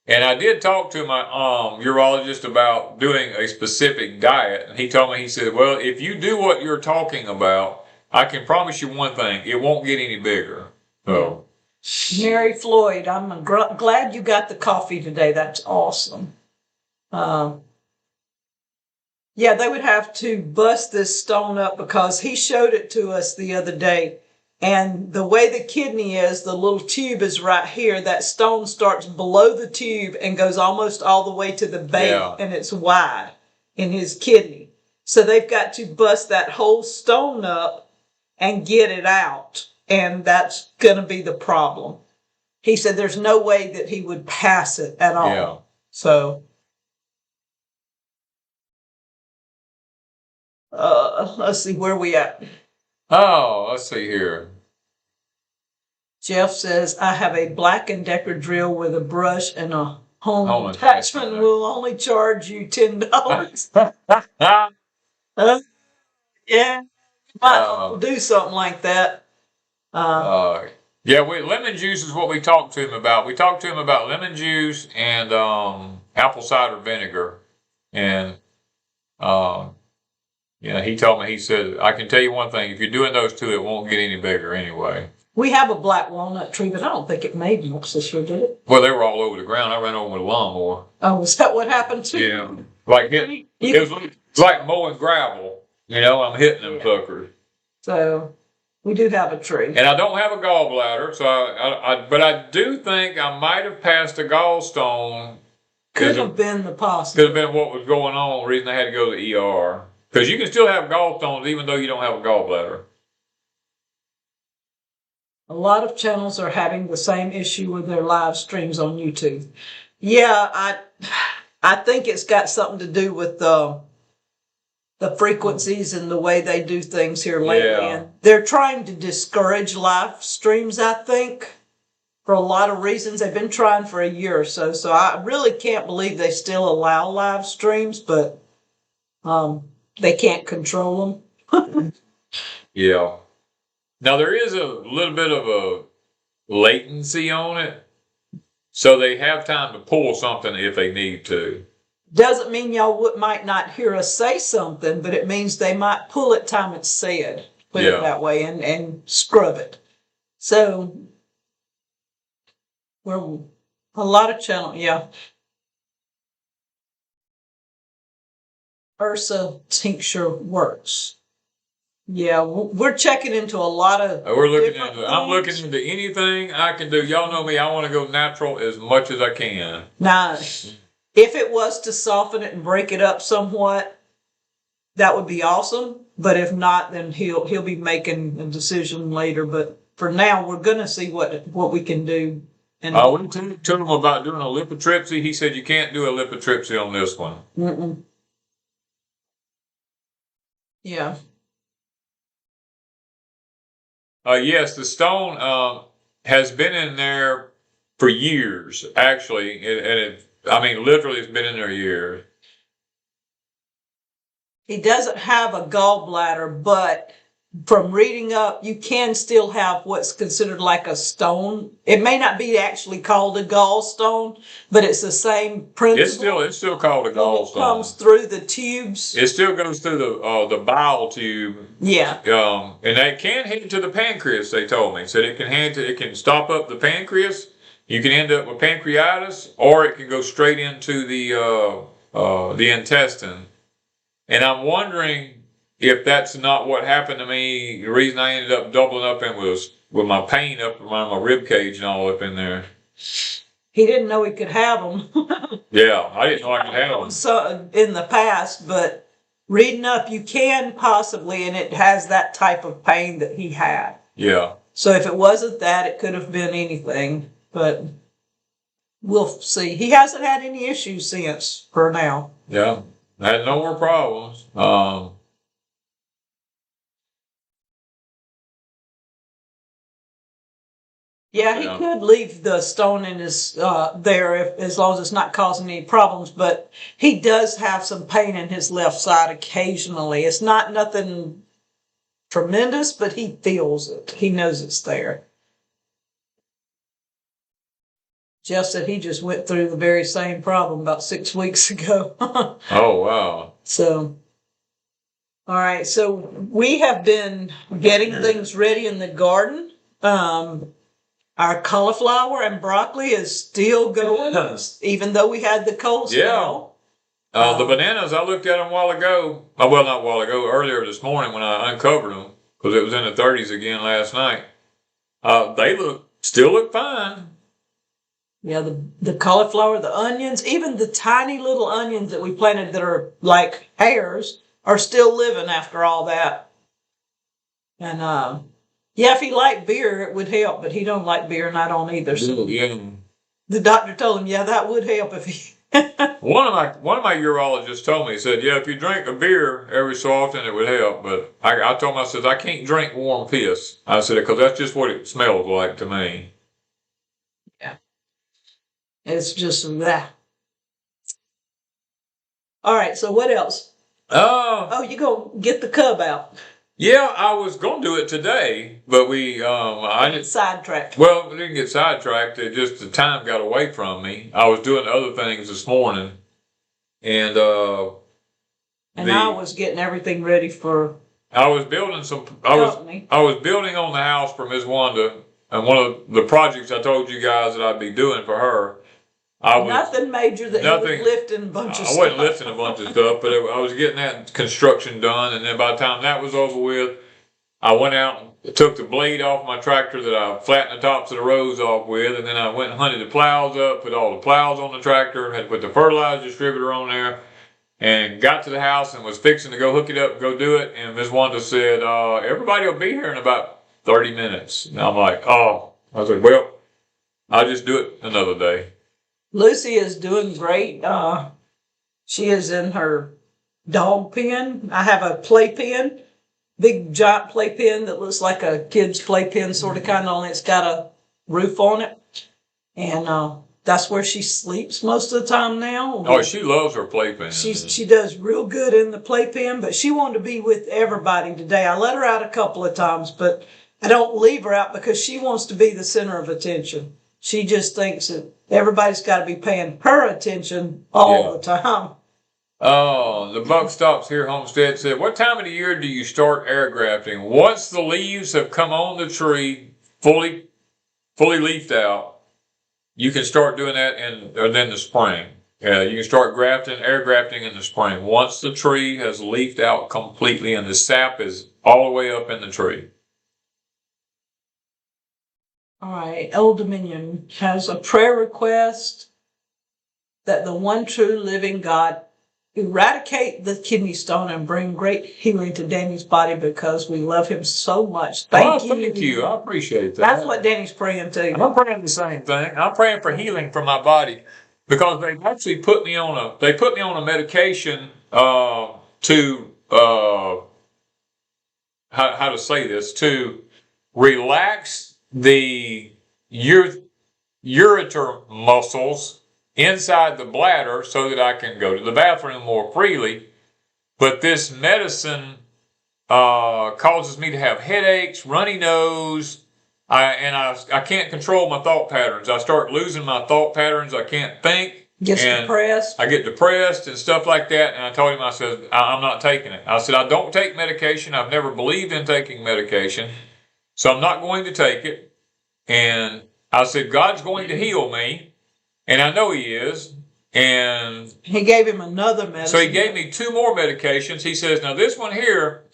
And I did talk to my urologist about doing a specific diet. And he told me, he said, well, if you do what you're talking about, I can promise you one thing, it won't get any bigger. So. Mary Floyd, I'm glad you got the coffee today. That's awesome. Yeah, they would have to bust this stone up because he showed it to us the other day. And the way the kidney is, the little tube is right here. That stone starts below the tube and goes almost all the way to the base, and it's wide in his kidney. So they've got to bust that whole stone up and get it out. And that's going to be the problem. He said there's no way that he would pass it at all. Yeah. So, let's see where we at. Oh, let's see here. Jeff says, I have a Black & Decker drill with a brush and a home attachment. Will only charge you $10. Yeah, might do something like that. Yeah, lemon juice is what we talked to him about. We talked to him about lemon juice and apple cider vinegar. And he told me, he said, I can tell you one thing, if you're doing those two, it won't get any bigger anyway. We have a black walnut tree, but I don't think it made much this year, did it? Well, they were all over the ground. I ran over with a lawnmower. Oh, is that what happened to you? Yeah. It's like mowing gravel. I'm hitting them fuckers. So we do have a tree. And I don't have a gallbladder, so but I do think I might have passed a gallstone. Could have been the possible. Could have been what was going on, the reason I had to go to the ER. Because you can still have gallstones even though you don't have a gallbladder. A lot of channels are having the same issue with their live streams on YouTube. Yeah, I think it's got something to do with the frequencies and the way they do things here lately. Yeah. And they're trying to discourage live streams, I think, for a lot of reasons. They've been trying for a year or so. So I really can't believe they still allow live streams, but they can't control them. Yeah. Now, there is a little bit of a latency on it, so they have time to pull something if they need to. Doesn't mean y'all might not hear us say something, but it means they might pull it time it's said, put it that way, and scrub it. So, we're a lot of channels, Ursa tincture works. Yeah, we're checking into a lot of. I'm looking into anything I can do. Y'all know me. I want to go natural as much as I can. Now, if it was to soften it and break it up somewhat, that would be awesome. But if not, then he'll be making a decision later. But for now, we're gonna see what we can do. And I went to him about doing a lithotripsy. He said you can't do a lithotripsy on this one. Mm-mm. Yeah. Yes, the stone has been in there for years, actually. Literally it's been in there years. He doesn't have a gallbladder, but from reading up, you can still have what's considered like a stone. It may not be actually called a gallstone, but it's the same principle. It's still called a gallstone. It comes through the tubes. It still goes through the bowel tube. Yeah. And it can head to the pancreas. They told me said it can stop up the pancreas. You can end up with pancreatitis, or it can go straight into the intestine. And I'm wondering if that's not what happened to me. The reason I ended up doubling up was with my pain up around my rib cage and all up in there. He didn't know he could have them. Yeah, I didn't know I could have them. So in the past, but reading up, you can possibly, and it has that type of pain that he had. Yeah. So if it wasn't that, it could have been anything, but we'll see. He hasn't had any issues since, for now. Yeah, I had no more problems. Yeah, he could leave the stone in his there as long as it's not causing any problems. But he does have some pain in his left side occasionally. It's not nothing tremendous, but he feels it. He knows it's there. Jeff said he just went through the very same problem about 6 weeks ago. Oh, wow. So, all right. So we have been getting things ready in the garden. Our cauliflower and broccoli is still going, even though we had the cold spell. Yeah. The bananas, I looked at them a while ago. Well, not a while ago, earlier this morning when I uncovered them, because it was in the 30s again last night. They still look fine. Yeah, the cauliflower, the onions, even the tiny little onions that we planted that are like hairs are still living after all that. And yeah, if he liked beer, it would help, but he don't like beer and I don't either. So yeah. the doctor told him, yeah, that would help if One of my urologists told me, he said, yeah, if you drink a beer every so often, it would help. But I told him, I said, I can't drink warm piss. I said, because that's just what it smells like to me. Yeah. It's just that. All right, so what else? Oh, you go get the cub out. Yeah, I was going to do it today, but I didn't sidetracked. Well, we didn't get sidetracked. It just the time got away from me. I was doing other things this morning, and I was getting everything ready for. I was building I was building on the house for Miss Wanda, and one of the projects I told you guys that I'd be doing for her. Nothing major that you were lifting a bunch of stuff. I wasn't lifting a bunch of stuff, but I was getting that construction done, and then by the time that was over with, I went out and took the blade off my tractor that I flattened the tops of the rows off with, and then I went and hunted the plows up, put all the plows on the tractor, had to put the fertilizer distributor on there, and got to the house and was fixing to go hook it up and go do it, and Ms. Wanda said, everybody will be here in about 30 minutes. And I'm like, oh. I was like, well, I'll just do it another day. Lucy is doing great. She is in her dog pen. I have a playpen, big giant playpen that looks like a kid's playpen, sort of kind of, only it's got a roof on it. And that's where she sleeps most of the time now. Oh, she loves her playpen. She does real good in the playpen, but she wanted to be with everybody today. I let her out a couple of times, but I don't leave her out because she wants to be the center of attention. She just thinks that everybody's got to be paying her attention all the time. Oh, the buck stops here. Homestead said, what time of the year do you start air grafting? Once the leaves have come on the tree, fully leafed out, you can start doing that in the spring. You can start air grafting in the spring. Once the tree has leafed out completely and the sap is all the way up in the tree. All right, Old Dominion has a prayer request that the one true living God eradicate the kidney stone and bring great healing to Danny's body because we love him so much. Thank you. I appreciate that. That's what Danny's praying too. I'm praying the same thing. I'm praying for healing for my body because they actually put me on a medication how to say this, to relax the ureter muscles inside the bladder so that I can go to the bathroom more freely. But this medicine causes me to have headaches, runny nose, I can't control my thought patterns. I start losing my thought patterns. I can't think. Depressed. I get depressed and stuff like that. And I told him, I said, I'm not taking it. I said, I don't take medication. I've never believed in taking medication. So I'm not going to take it. And I said, God's going to heal me. And I know he is. And he gave him another medicine. So he gave me 2 more medications. He says, now this one here,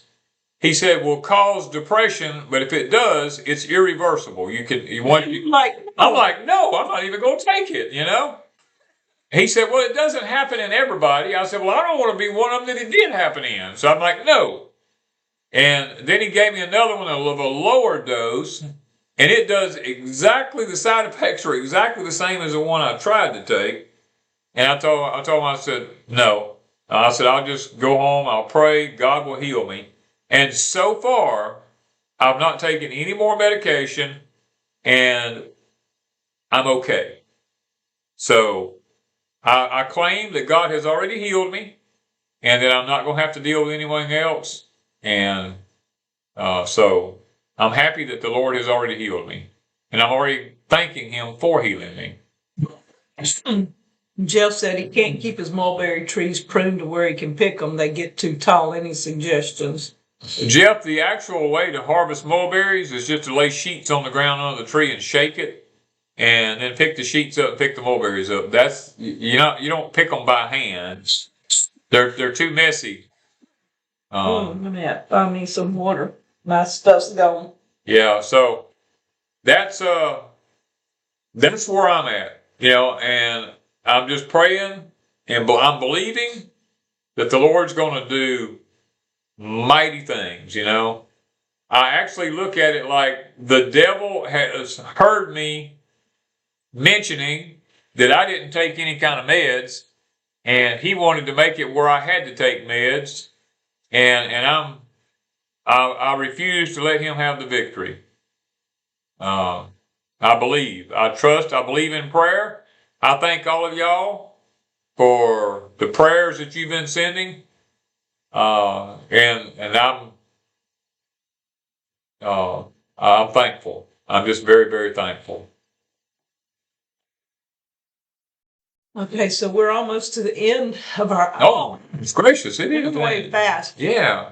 he said, will cause depression, but if it does, it's irreversible. I'm like, no, I'm not even going to take it, you know? He said, well, it doesn't happen in everybody. I said, well, I don't want to be one of them that it did happen in. So I'm like, no. And then he gave me another one of a lower dose, and it does exactly, the side effects are exactly the same as the one I tried to take. And I told him, I said, no. I said, I'll just go home, I'll pray, God will heal me. And so far, I've not taken any more medication, and I'm okay. So I claim that God has already healed me, and that I'm not going to have to deal with anyone else. And so I'm happy that the Lord has already healed me, and I'm already thanking him for healing me. Jeff said he can't keep his mulberry trees pruned to where he can pick them. They get too tall. Any suggestions? Jeff, the actual way to harvest mulberries is just to lay sheets on the ground under the tree and shake it, and then pick the sheets up and pick the mulberries up. That's, you don't pick them by hand. They're too messy. I need some water. My stuff's gone. Yeah, so that's where I'm at, and I'm just praying, and I'm believing that the Lord's going to do mighty things, I actually look at it like the devil has heard me mentioning that I didn't take any kind of meds, and he wanted to make it where I had to take meds, and I refuse to let him have the victory. I believe, I trust, I believe in prayer. I thank all of y'all for the prayers that you've been sending, and I'm thankful. I'm just very, very thankful. Okay, so we're almost to the end of our. Oh, it's gracious! It is way fast. Yeah.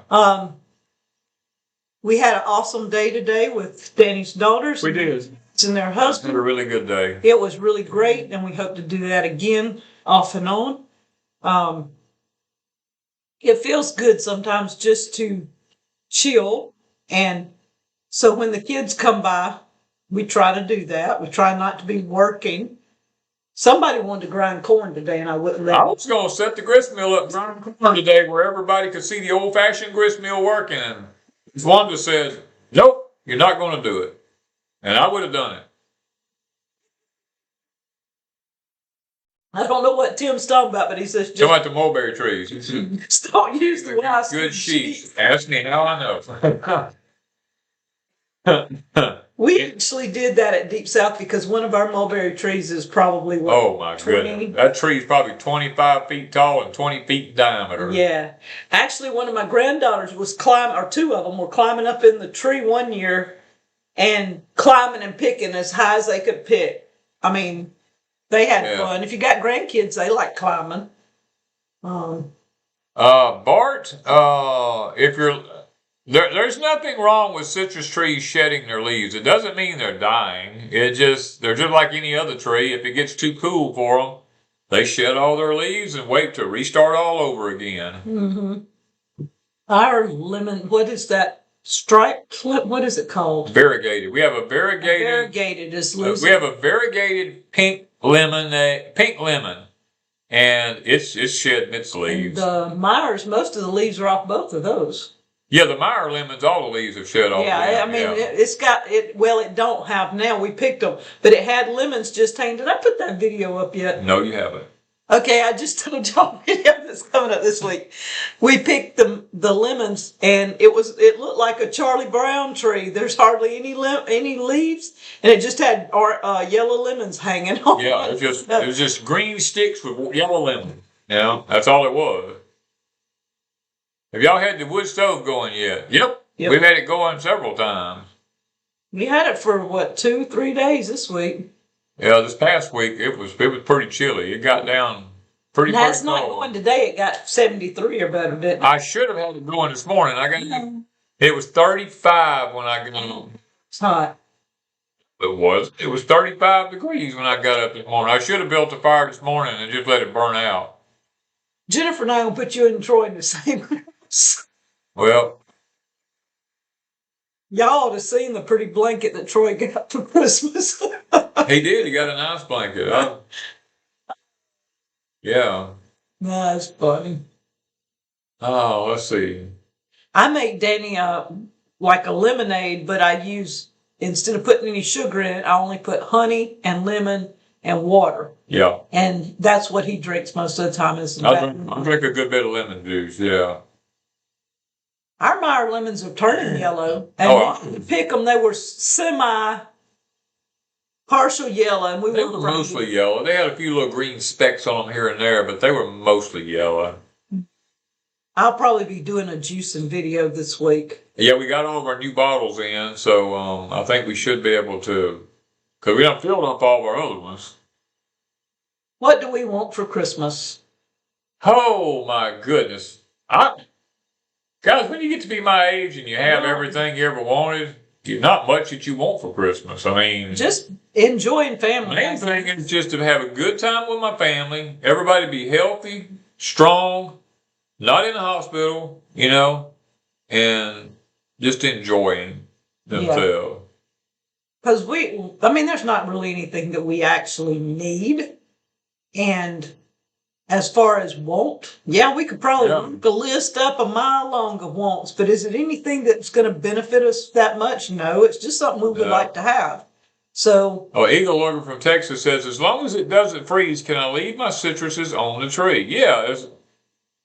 We had an awesome day today with Danny's daughters. We did. And their It's husband. been a really good day. It was really great, and we hope to do that again, off and on. It feels good sometimes just to chill, and so when the kids come by, we try to do that. We try not to be working. Somebody wanted to grind corn today, and I wouldn't let I them. was going to set the grist mill up and grind corn today where everybody could see the old-fashioned grist mill working, and Wanda said, "Nope, you're not going to do it," and I would have done it. I don't know what Tim's talking about, but he says Talking about the mulberry trees. just don't use the last Good sheep. Ask me how I know. We actually did that at Deep South because one of our mulberry trees is probably what, Oh my 20? goodness. That tree is probably 25 feet tall and 20 feet in diameter. Yeah. Actually, one of my granddaughters was climbing, or two of them were climbing up in the tree one year and climbing and picking as high as they could pick. I mean, they had fun. If you got grandkids, they like climbing. Bart, if you're there's nothing wrong with citrus trees shedding their leaves. It doesn't mean they're dying. They're just like any other tree. If it gets too cool for them, they shed all their leaves and wait to restart all over again. Mm-hmm. Our lemon, what is that? Striped? What is it called? Variegated. We have a variegated. Variegated is loose. We have a variegated pink lemon, and it's shedding its leaves. And the Myers, most of the leaves are off both of those. Yeah, the Meyer lemons, all the leaves have shed off. Yeah, I mean, it's got it. Well, it don't have now. We picked them, but it had lemons just hanging. Did I put that video up yet? No, you haven't. Okay, I just told y'all video that's coming up this week. We picked the lemons, and it looked like a Charlie Brown tree. There's hardly any leaves, and it just had yellow lemons hanging on. Yeah, it was just green sticks with yellow lemons. Yeah, that's all it was. Have y'all had the wood stove going yet? Yep. We've had it going several times. We had it for 2-3 days this week. Yeah, this past week it was pretty chilly. It got down pretty cold. That's not going today. It got 73 or better, didn't it? I should have had it going this morning. It was 35 when I got up. It's hot. It was 35 degrees when I got up this morning. I should have built a fire this morning and just let it burn out. Jennifer and I will put you and Troy in the same house. Well, y'all ought to have seen the pretty blanket that Troy got for Christmas. He did. He got a nice blanket. Yeah. That's funny. Oh, let's see. I make Danny like a lemonade, but I use, instead of putting any sugar in it, I only put honey and lemon and water. Yeah. And that's what he drinks most of the time. I drink a good bit of lemon juice, yeah. Our Meyer lemons are turning yellow. And when we pick them, they were partial yellow. And they were mostly yellow. They had a few little green specks on them here and there, but they were mostly yellow. I'll probably be doing a juicing video this week. Yeah, we got all of our new bottles in, so I think we should be able to, because we done filled up all of our other ones. What do we want for Christmas? Oh, my goodness. Guys, when you get to be my age and you have everything you ever wanted, not much that you want for Christmas. I mean, just enjoying family. Main thing is just to have a good time with my family. Everybody be healthy, strong, not in the hospital, and just enjoying themselves. Because there's not really anything that we actually need. And as far as want, we could probably make a list up a mile long of wants, but is it anything that's going to benefit us that much? No, it's just something we would like to have. So, Eagle Logger from Texas says, as long as it doesn't freeze, can I leave my citruses on the tree? Yeah.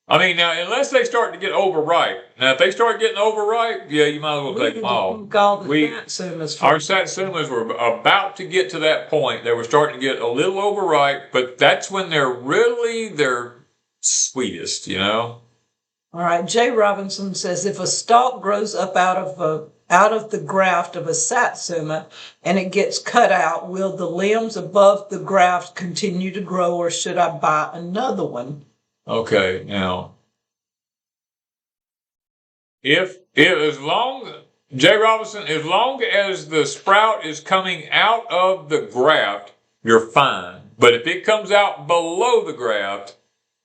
I mean, now, unless they start to get overripe. Now, if they start getting overripe, yeah, you might as well take them off. Our satsumas were about to get to that point. They were starting to get a little overripe, but that's when they're really their sweetest, you know? All right. Jay Robinson says, if a stalk grows up out of the graft of a satsuma and it gets cut out, will the limbs above the graft continue to grow, or should I buy another one? Okay, now, as long, Jay Robinson, as long as the sprout is coming out of the graft, you're fine. But if it comes out below the graft,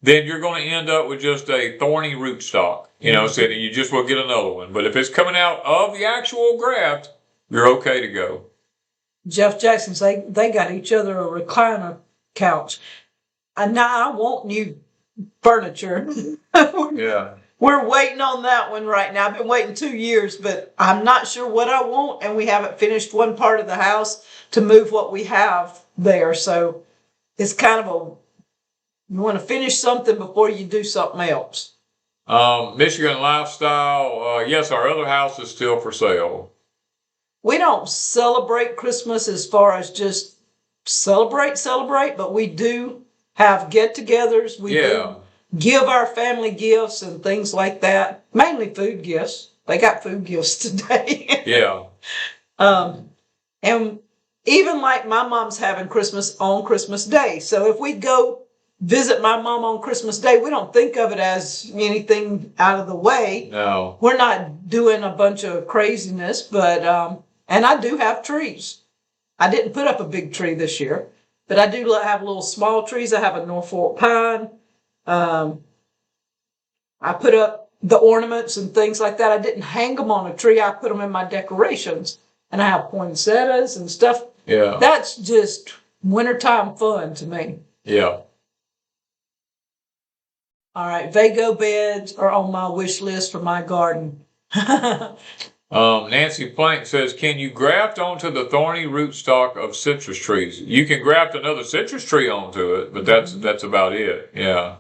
then you're going to end up with just a thorny rootstock. You know, so you just will get another one. But if it's coming out of the actual graft, you're okay to go. Jeff Jackson say they got each other a recliner couch. Now I want new furniture. Yeah. We're waiting on that one right now. I've been waiting 2 years, but I'm not sure what I want, and we haven't finished one part of the house to move what we have there. So it's kind of you want to finish something before you do something else. Michigan Lifestyle, yes, our other house is still for sale. We don't celebrate Christmas as far as just celebrate, but we do have get-togethers. We do give our family gifts and things like that. Mainly food gifts. They got food gifts today. Yeah. And even like my mom's having Christmas on Christmas Day. So if we go visit my mom on Christmas Day, we don't think of it as anything out of the way. No. We're not doing a bunch of craziness, but, and I do have trees. I didn't put up a big tree this year, but I do have little small trees. I have a Norfolk pine. I put up the ornaments and things like that. I didn't hang them on a tree. I put them in my decorations, and I have poinsettias and stuff. Yeah. That's just wintertime fun to me. Yeah. All right. Vego beds are on my wish list for my garden. Nancy Plank says, can you graft onto the thorny rootstock of citrus trees? You can graft another citrus tree onto it, but that's about it. Yeah.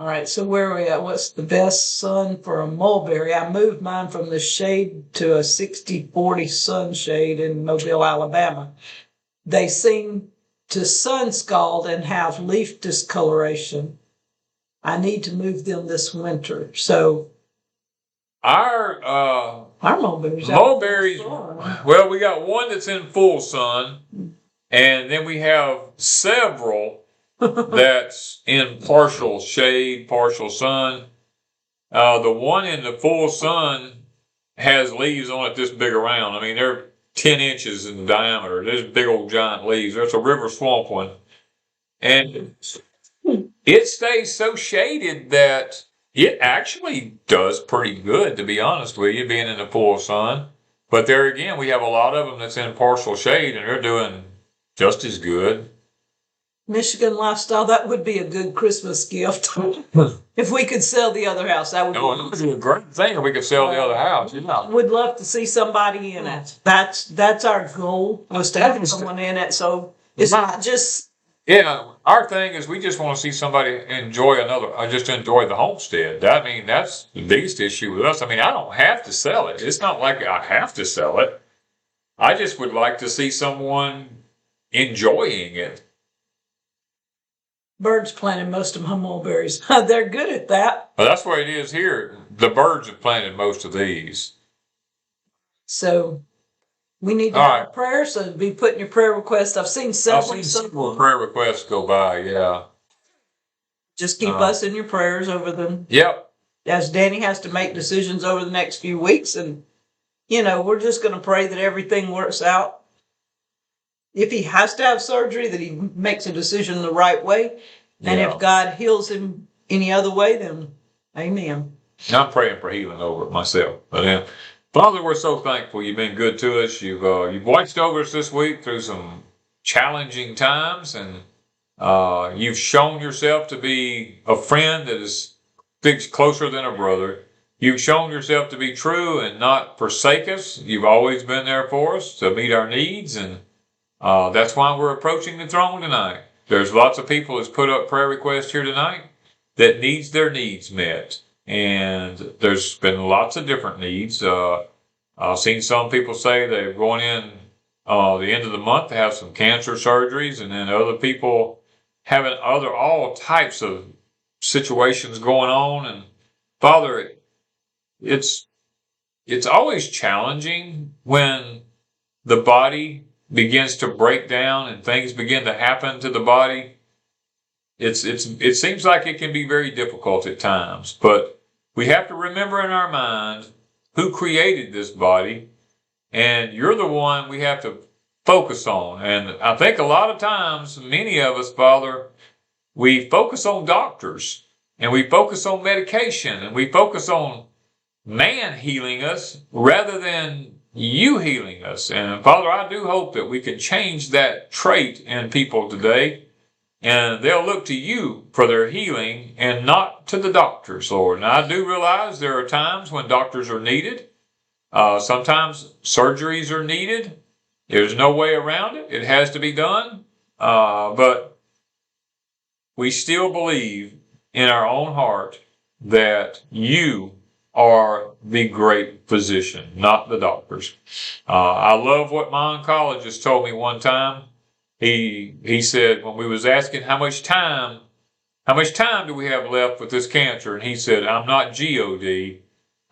All right, so where are we at? What's the best sun for a mulberry? I moved mine from the shade to a 60-40 sunshade in Mobile, Alabama. They seem to sun scald and have leaf discoloration. I need to move them this winter. So our mulberries. Well, we got one that's in full sun, and then we have several that's in partial shade, partial sun. The one in the full sun has leaves on it this big around. I mean, they're 10 inches in diameter. There's big old giant leaves. There's a river swamp one. And it stays so shaded that it actually does pretty good, to be honest with you, being in the full sun. But there again, we have a lot of them that's in partial shade, and they're doing just as good. Michigan Lifestyle, that would be a good Christmas gift. If we could sell the other house, that would be a great thing if we could sell the other house. Yeah. Would love to see somebody in it. That's our goal, was to have someone in it. So it's not just... Yeah, our thing is we just want to see somebody enjoy the homestead. I mean, that's the biggest issue with us. I mean, I don't have to sell it. It's not like I have to sell it. I just would like to see someone enjoying it. Birds planted most of my mulberries. They're good at that. Well, that's what it is here. The birds have planted most of these. So we need to have prayer. So be putting your prayer requests. I've seen several prayer requests go by. Yeah. Just keep us in your prayers over them. Yep. As Danny has to make decisions over the next few weeks, and we're just going to pray that everything works out. If he has to have surgery, that he makes a decision the right way. And if God heals him any other way, then amen. I'm praying for healing over it myself. But Father, we're so thankful you've been good to us. You've watched over us this week through some challenging times, and you've shown yourself to be a friend that is closer than a brother. You've shown yourself to be true and not forsake us. You've always been there for us to meet our needs, and that's why we're approaching the throne tonight. There's lots of people that's put up prayer requests here tonight that needs their needs met, and there's been lots of different needs. I've seen some people say they're going in the end of the month to have some cancer surgeries, and then other people having all types of situations going on. And Father, it's always challenging when the body begins to break down and things begin to happen to the body. It seems like it can be very difficult at times, but we have to remember in our mind who created this body, and you're the one we have to focus on. And I think a lot of times, many of us, Father, we focus on doctors, and we focus on medication, and we focus on man healing us rather than you healing us. And Father, I do hope that we can change that trait in people today, and they'll look to you for their healing and not to the doctors, Lord. And I do realize there are times when doctors are needed. Sometimes surgeries are needed. There's no way around it. It has to be done. But we still believe in our own heart that you are the great physician, not the doctors. I love what my oncologist told me one time. He said, when we was asking how much time do we have left with this cancer? And he said, I'm not GOD,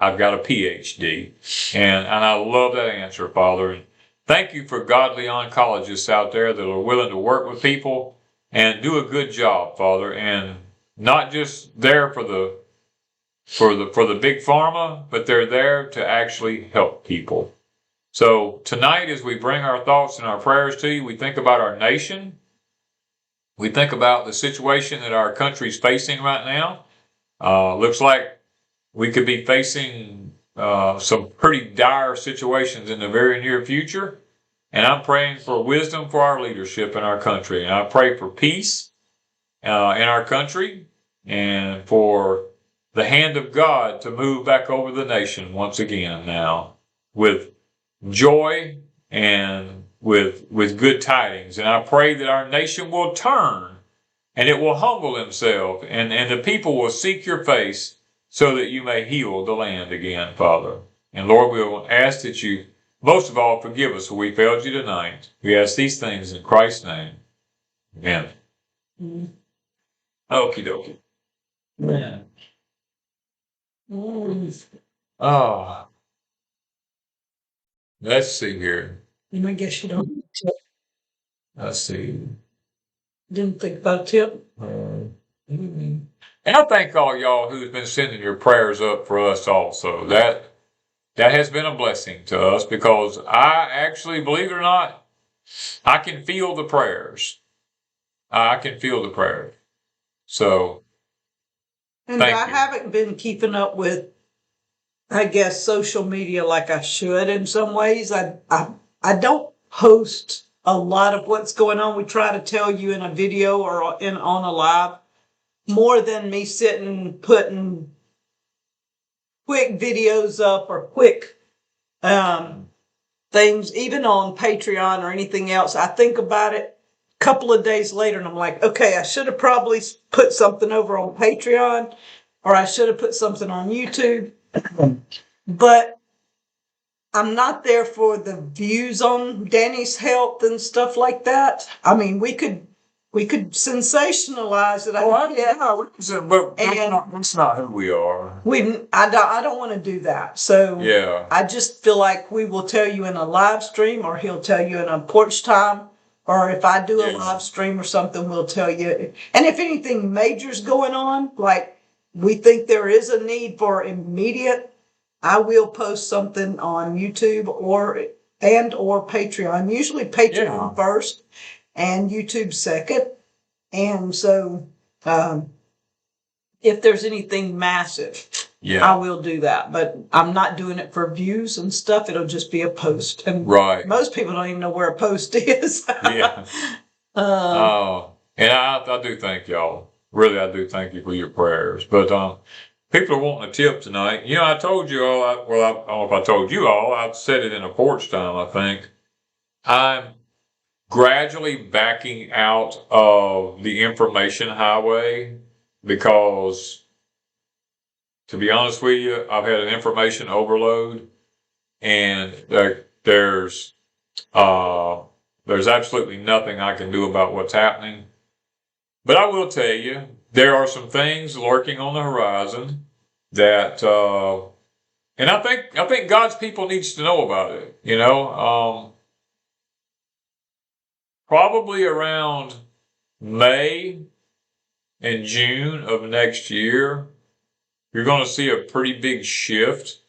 I've got a PhD. And I love that answer, Father. And thank you for godly oncologists out there that are willing to work with people and do a good job, Father, and not just there for the big pharma, but they're there to actually help people. So tonight, as we bring our thoughts and our prayers to you, we think about our nation. We think about the situation that our country's facing right now. Looks like we could be facing some pretty dire situations in the very near future. And I'm praying for wisdom for our leadership in our country. And I pray for peace in our country, and for the hand of God to move back over the nation once again now with joy and with good tidings. And I pray that our nation will turn and it will humble himself, and the people will seek your face so that you may heal the land again, Father. And Lord, we will ask that you, most of all, forgive us for we failed you tonight. We ask these things in Christ's name. Amen. Okie dokie. Man. Oh. Let's see here. I guess you don't tip. Let's see. Didn't think about a tip. And I thank all y'all who's been sending your prayers up for us also. That has been a blessing to us, because I actually, believe it or not, I can feel the prayers. I can feel the prayers. So, and thank I you. haven't been keeping up with, I guess, social media like I should in some ways. I don't post a lot of what's going on. We try to tell you in a video or on a live, more than me sitting putting quick videos up or quick things, even on Patreon or anything else. I think about it a couple of days later and I'm like, okay, I should have probably put something over on Patreon, or I should have put something on YouTube. But I'm not there for the views on Danny's health and stuff like that. I mean, we could sensationalize it. But that's not who we are. I don't want to do that. So Yeah. I just feel like we will tell you in a live stream, or he'll tell you in a porch time, or if I do a live stream or something, we'll tell you. And if anything major's going on, like we think there is a need for immediate, I will post something on YouTube or Patreon. Usually Patreon first and YouTube second. And so if there's anything massive, I will do that. But I'm not doing it for views and stuff. It'll just be a post. And most people don't even know where a post is. And I do thank y'all. Really, I do thank you for your prayers. But people are wanting a tip tonight. You know, I told you all, I don't know if I told you all, I've said it in a porch time, I think. I'm gradually backing out of the information highway because, to be honest with you, I've had an information overload, and there's absolutely nothing I can do about what's happening. But I will tell you, there are some things lurking on the horizon that, and I think God's people needs to know about it. You know, probably around May and June of next year, you're going to see a pretty big shift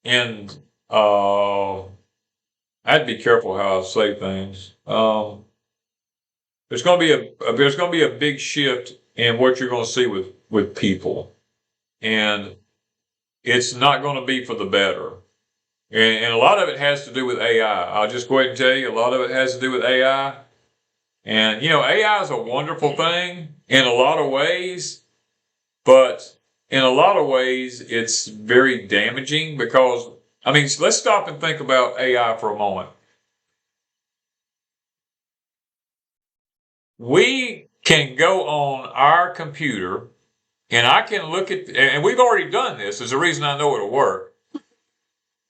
in. I had to be careful how I say things. There's going to be a big shift in what you're going to see with people, and it's not going to be for the better. And a lot of it has to do with AI. I'll just go ahead and tell you, a lot of it has to do with AI. And, you know, AI is a wonderful thing in a lot of ways, but in a lot of ways, it's very damaging because, I mean, let's stop and think about AI for a moment. We can go on our computer and I can look at, and we've already done this, there's a reason I know it'll work.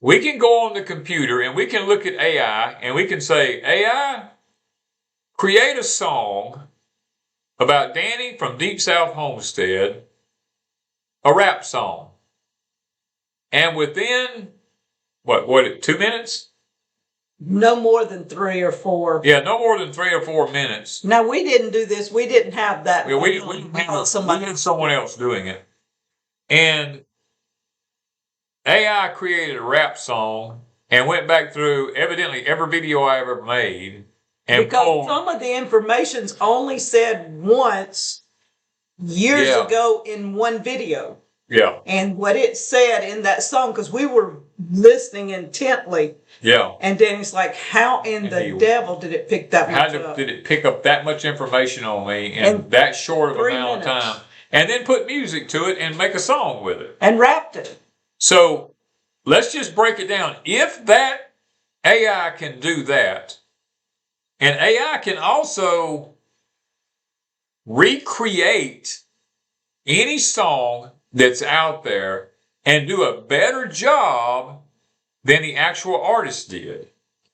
We can go on the computer and we can look at AI and we can say, AI, create a song about Danny from Deep South Homestead, a rap song. And within, what, 2 minutes? No more than 3 or 4. Yeah, no more than 3 or 4 minutes. Now, we didn't do this. We didn't have that. Yeah, we had someone else doing it. And AI created a rap song and went back through evidently every video I ever made. And because some of the information's only said once years ago in one video. Yeah. And what it said in that song, because we were listening intently. Yeah. And Danny's like, how in the devil did it pick that much up? How did it pick up that much information on me in that short of amount of time? And then put music to it and make a song with it. And rapped it. So let's just break it down. If that AI can do that, and AI can also recreate any song that's out there and do a better job than the actual artist did.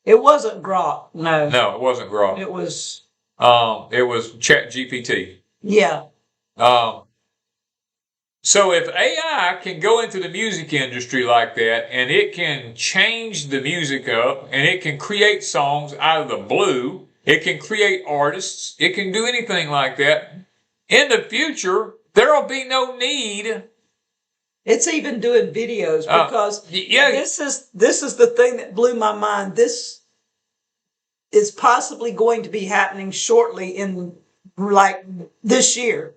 It wasn't Grok, no. No, it wasn't Grok. It was ChatGPT. Yeah. So if AI can go into the music industry like that, and it can change the music up, and it can create songs out of the blue, it can create artists, it can do anything like that, in the future, there will be no need. It's even doing videos because this is the thing that blew my mind. This is possibly going to be happening shortly in like this year.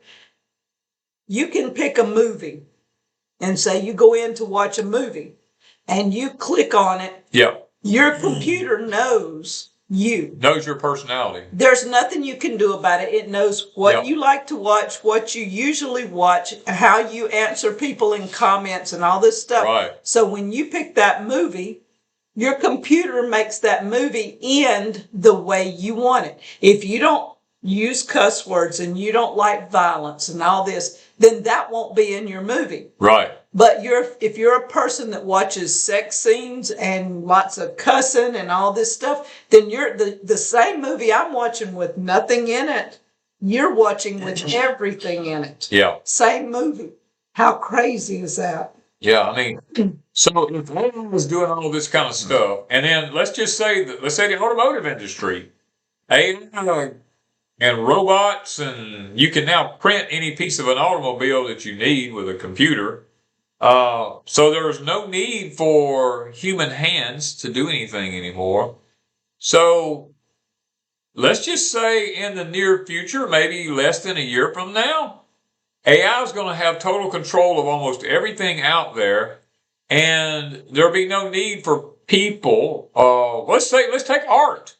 You can pick a movie and say you go in to watch a movie and you click on it. Yeah. Your computer knows you. Knows your personality. There's nothing you can do about it. It knows what you like to watch, what you usually watch, how you answer people in comments and all this stuff. Right. So when you pick that movie, your computer makes that movie end the way you want it. If you don't use cuss words and you don't like violence and all this, then that won't be in your movie. Right. But if you're a person that watches sex scenes and lots of cussing and all this stuff, then you're the same movie I'm watching with nothing in it, you're watching with everything in it. Yeah. Same movie. How crazy is that? Yeah, I mean, so if AI was doing all this kind of stuff, and then let's say the automotive industry, AI and robots, and you can now print any piece of an automobile that you need with a computer. So there's no need for human hands to do anything anymore. So let's just say in the near future, maybe less than a year from now, AI is going to have total control of almost everything out there, and there'll be no need for people. Let's take art.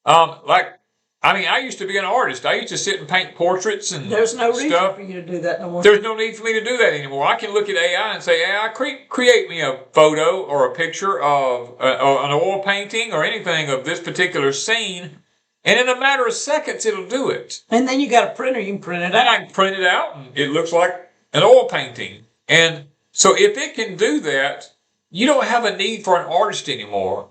Like I mean, I used to be an artist. I used to sit and paint portraits and There's no reason stuff. for you to do that no more. There's no need for me to do that anymore. I can look at AI and say, AI, create me a photo or a picture of an oil painting or anything of this particular scene. And in a matter of seconds, it'll do it. And then you got a printer, you can print it out. And I can print it out and it looks like an oil painting. And so if it can do that, you don't have a need for an artist anymore.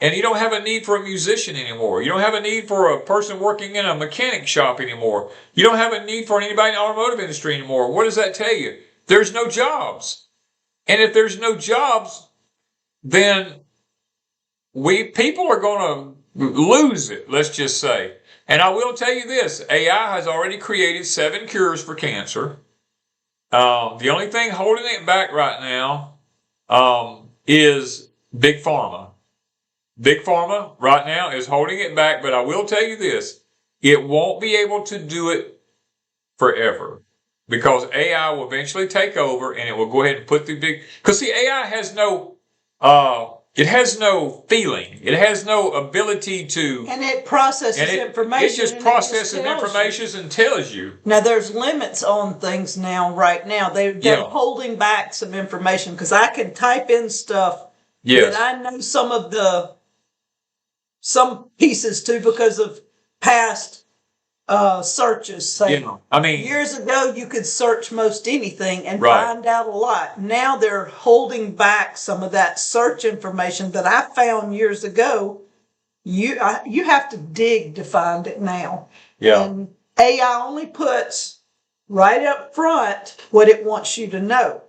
And you don't have a need for a musician anymore. You don't have a need for a person working in a mechanic shop anymore. You don't have a need for anybody in the automotive industry anymore. What does that tell you? There's no jobs. And if there's no jobs, then people are going to lose it, let's just say. And I will tell you this, AI has already created 7 cures for cancer. The only thing holding it back right now is Big Pharma. Big Pharma right now is holding it back, but I will tell you this, it won't be able to do it forever because AI will eventually take over and it will go ahead and put the because see, AI has no, it has no feeling. It has no ability to. And it processes information. It just processes information and tells you. Now, there's limits on things now, right now. They're holding back some information because I can type in stuff that I know some pieces too because of past searches. Say, I mean, years ago you could search most anything and find out a lot. Now they're holding back some of that search information that I found years ago. You have to dig to find it now. Yeah. And AI only puts right up front what it wants you to know.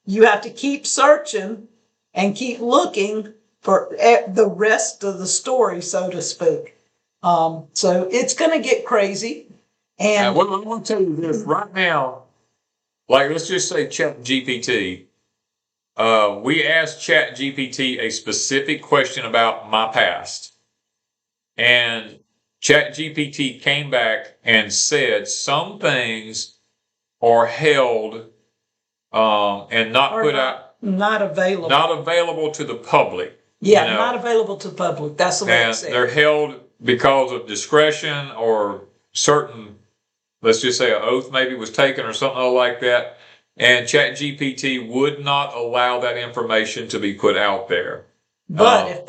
You have to keep searching and keep looking for the rest of the story, so to speak. So it's going to get crazy. And I want to tell you this right now. Like, let's just say ChatGPT. We asked ChatGPT a specific question about my past. And ChatGPT came back and said some things are held and not put out. Not available. Not available to the public. Yeah, not available to the public. That's the way it said. They're held because of discretion or certain, let's just say an oath maybe was taken or something like that. And ChatGPT would not allow that information to be put out there. But if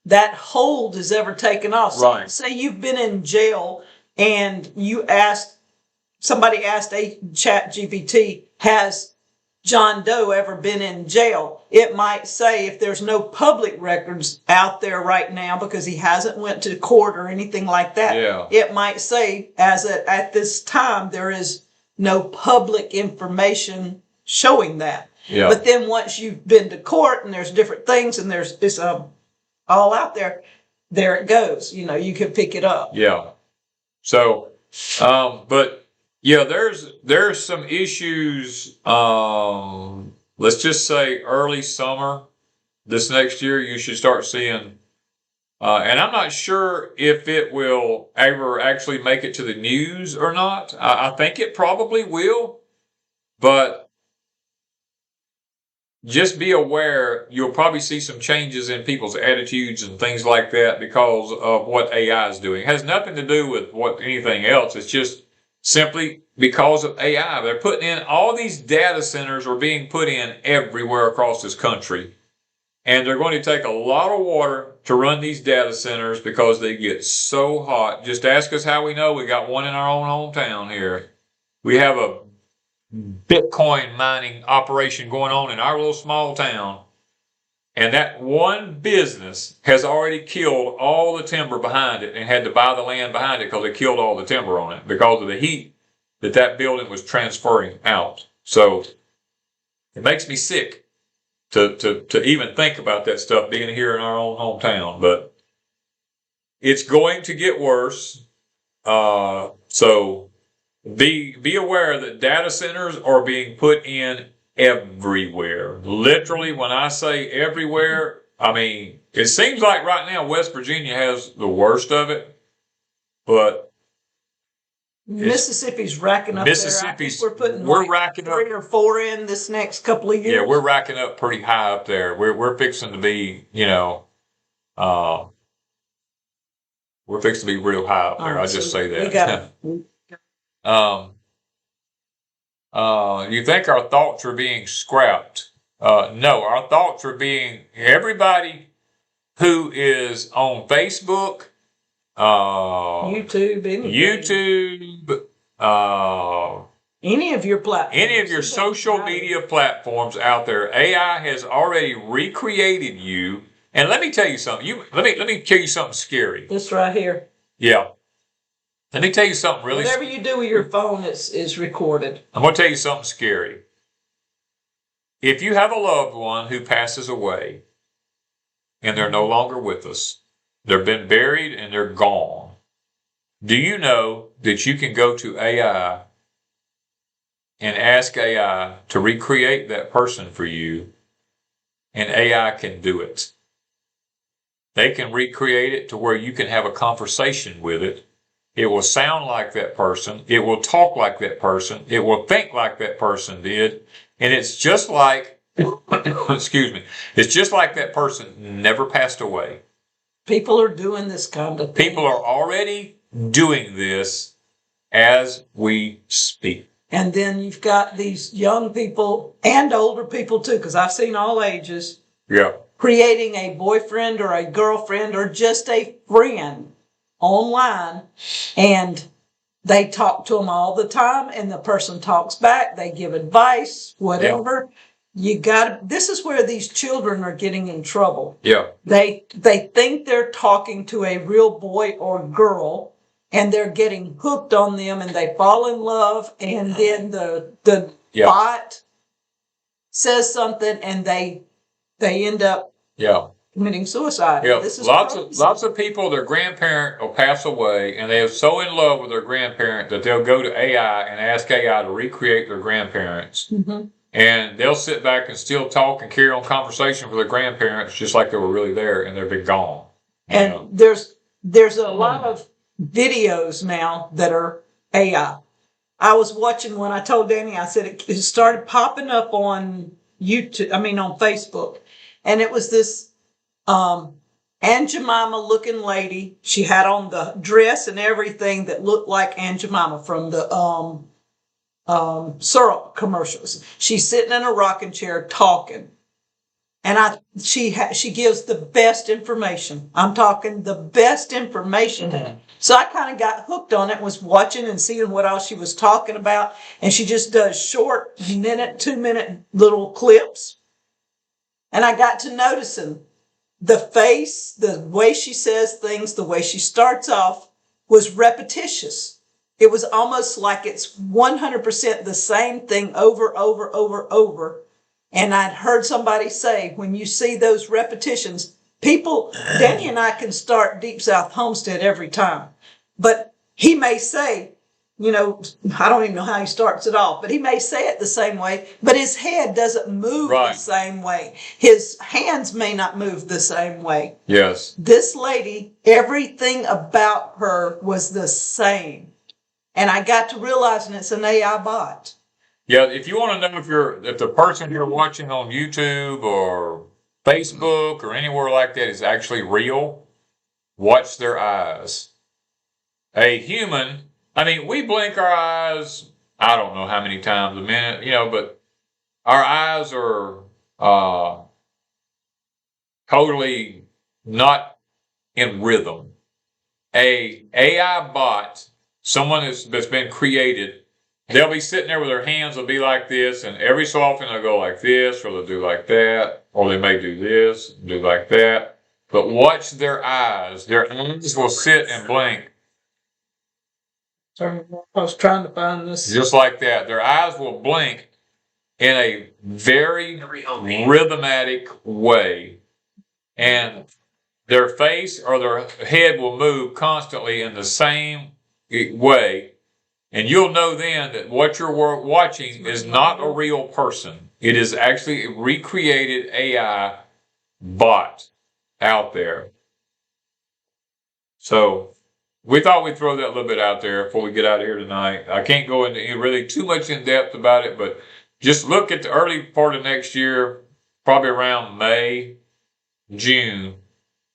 that hold is ever taken off, say you've been in jail and somebody asked a ChatGPT, has John Doe ever been in jail? It might say, if there's no public records out there right now because he hasn't went to court or anything like that, it might say, at this time, there is no public information showing that. Yeah. But then once you've been to court and there's different things and it's all out there it goes. You can pick it up. Yeah. So, but yeah, there's some issues. Let's just say early summer this next year, you should start seeing. And I'm not sure if it will ever actually make it to the news or not. I think it probably will, but just be aware you'll probably see some changes in people's attitudes and things like that because of what AI is doing. It has nothing to do with anything else. It's just simply because of AI. They're putting in all these data centers are being put in everywhere across this country. And they're going to take a lot of water to run these data centers because they get so hot. Just ask us how we know. We got one in our own hometown here. We have a Bitcoin mining operation going on in our little small town. And that one business has already killed all the timber behind it and had to buy the land behind it because they killed all the timber on it because of the heat that building was transferring out. So it makes me sick to even think about that stuff being here in our own hometown. But it's going to get worse. So be aware that data centers are being put in everywhere. Literally, when I say everywhere, I mean, it seems like right now West Virginia has the worst of it, but Mississippi's racking up. We're racking up 3 or 4 in this next couple of years. Yeah, we're racking up pretty high up there. We're fixing to be, We're fixing to be real high up there. I'll just say that. We got you think our thoughts are being scrapped? No, our thoughts are being, everybody who is on Facebook, YouTube, any of your platforms, any of your social media platforms out there, AI has already recreated you. And let me tell you something. Let me tell you something scary. This right here. Yeah. Let me tell you something really. Whatever you do with your phone is recorded. I'm going to tell you something scary. If you have a loved one who passes away and they're no longer with us, they've been buried and they're gone, do you know that you can go to AI and ask AI to recreate that person for you, and AI can do it? They can recreate it to where you can have a conversation with it. It will sound like that person. It will talk like that person. It will think like that person did. And it's just like, excuse me, it's just like that person never passed away. People are doing this kind of thing. People are already doing this as we speak. And then you've got these young people and older people too, because I've seen all ages. Yeah. Creating a boyfriend or a girlfriend or just a friend online, and they talk to them all the time, and the person talks back. They give advice, whatever. Yeah. This is where these children are getting in trouble. Yeah. They think they're talking to a real boy or girl, and they're getting hooked on them, and they fall in love, and then the bot says something, and they end up committing suicide. Yeah, This is lots of people, their grandparent will pass away, and they are so in love with their grandparent that they'll go to AI and ask AI to recreate their grandparents. Mm-hmm. And they'll sit back and still talk and carry on conversation with their grandparents just like they were really there, and they've been gone. And there's a lot of videos now that are AI. I was watching when I told Danny, I said it started popping up on on Facebook. And it was this Aunt Jemima looking lady. She had on the dress and everything that looked like Aunt Jemima from the syrup commercials. She's sitting in a rocking chair talking. And she gives the best information. I'm talking the best information. Mm-hmm. So I kind of got hooked on it, was watching and seeing what else she was talking about. And she just does short 2-minute little clips. And I got to noticing the face, the way she says things, the way she starts off was repetitious. It was almost like it's 100% the same thing over. And I'd heard somebody say, when you see those repetitions, Danny and I can start Deep South Homestead every time. But he may say, I don't even know how he starts it off, but he may say it the same way, but his head doesn't move the same way. His hands may not move the same way. Yes. This lady, everything about her was the same. And I got to realizing it's an AI bot. Yeah, if you want to know if the person you're watching on YouTube or Facebook or anywhere like that is actually real, watch their eyes. A human, we blink our eyes, I don't know how many times a minute, but our eyes are totally not in rhythm. A AI bot, someone that's been created, they'll be sitting there with their hands will be like this, and every so often they'll go like this, or they'll do like that, or they may do this, do like that. But watch their eyes. Their eyes will sit and blink. Sorry, I was trying to find this. Just like that. Their eyes will blink in a very rhythmatic way. And their face or their head will move constantly in the same way. And you'll know then that what you're watching is not a real person. It is actually a recreated AI bot out there. So we thought we'd throw that little bit out there before we get out of here tonight. I can't go into really too much in depth about it, but just look at the early part of next year, probably around May, June.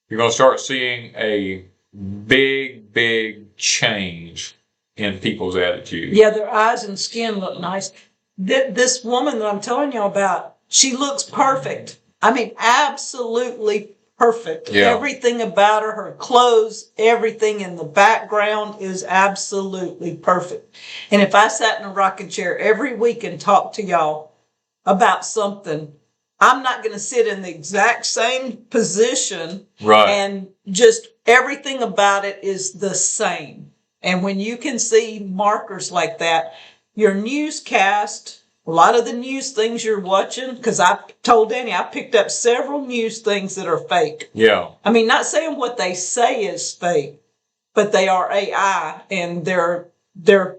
You're going to start seeing a big change in people's attitude. Yeah, their eyes and skin look nice. This woman that I'm telling you about, she looks perfect. I mean, absolutely perfect. Yeah. Everything about her, her clothes, everything in the background is absolutely perfect. And if I sat in a rocking chair every week and talked to y'all about something, I'm not going to sit in the exact same position. Right. And just everything about it is the same. And when you can see markers like that, your newscast, a lot of the news things you're watching, because I told Danny I picked up several news things that are fake. Yeah. I mean, not saying what they say is fake, but they are AI, and they're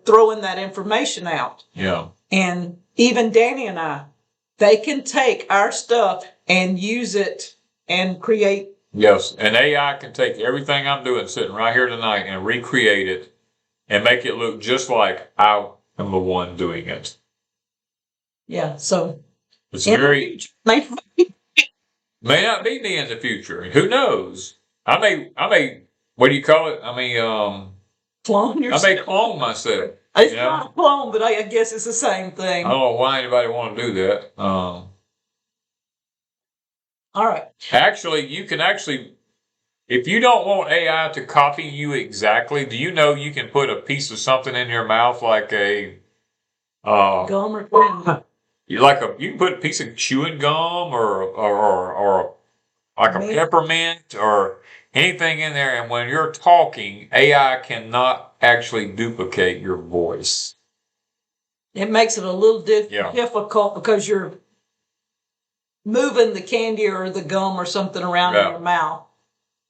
throwing that information out. Yeah. And even Danny and I, they can take our stuff and use it and create. Yes, and AI can take everything I'm doing sitting right here tonight and recreate it and make it look just like I am the one doing it. Yeah, so It's very... may not be me in the future. Who knows? I may, what do you call it? clone yourself. I may clone myself. It's not a clone, but I guess it's the same thing. I don't know why anybody want to do that. All right. Actually, you can if you don't want AI to copy you exactly, do you know you can put a piece of something in your mouth like a gum or you can put a piece of chewing gum or like a peppermint or anything in there, and when you're talking, AI cannot actually duplicate your voice. It makes it a little difficult because you're moving the candy or the gum or something around in your mouth.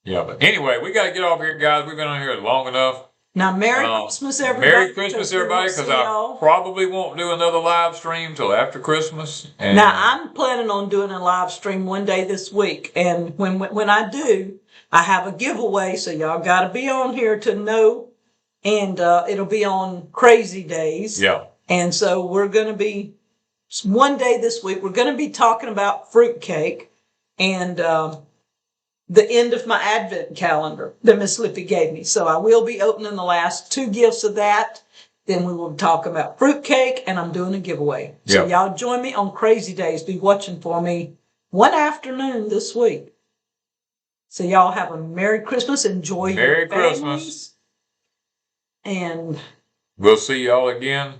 Yeah, but anyway, we got to get off here, guys. We've been on here long enough. Now, Merry Christmas, everybody. Merry Christmas, everybody, because I probably won't do another live stream till after Christmas. And now, I'm planning on doing a live stream one day this week, and when I do, I have a giveaway, so y'all got to be on here to know, and it'll be on Crazy Days. Yeah. And so we're going to be, one day this week, we're going to be talking about fruitcake and the end of my advent calendar that Miss Lippy gave me. So I will be opening the last 2 gifts of that. Then we will talk about fruitcake, and I'm doing a giveaway. So y'all join me on Crazy Days. Be watching for me one afternoon this week. So y'all have a Merry Christmas. Enjoy your families. Merry Christmas. And we'll see y'all again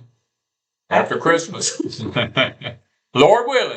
after Christmas. Lord willing.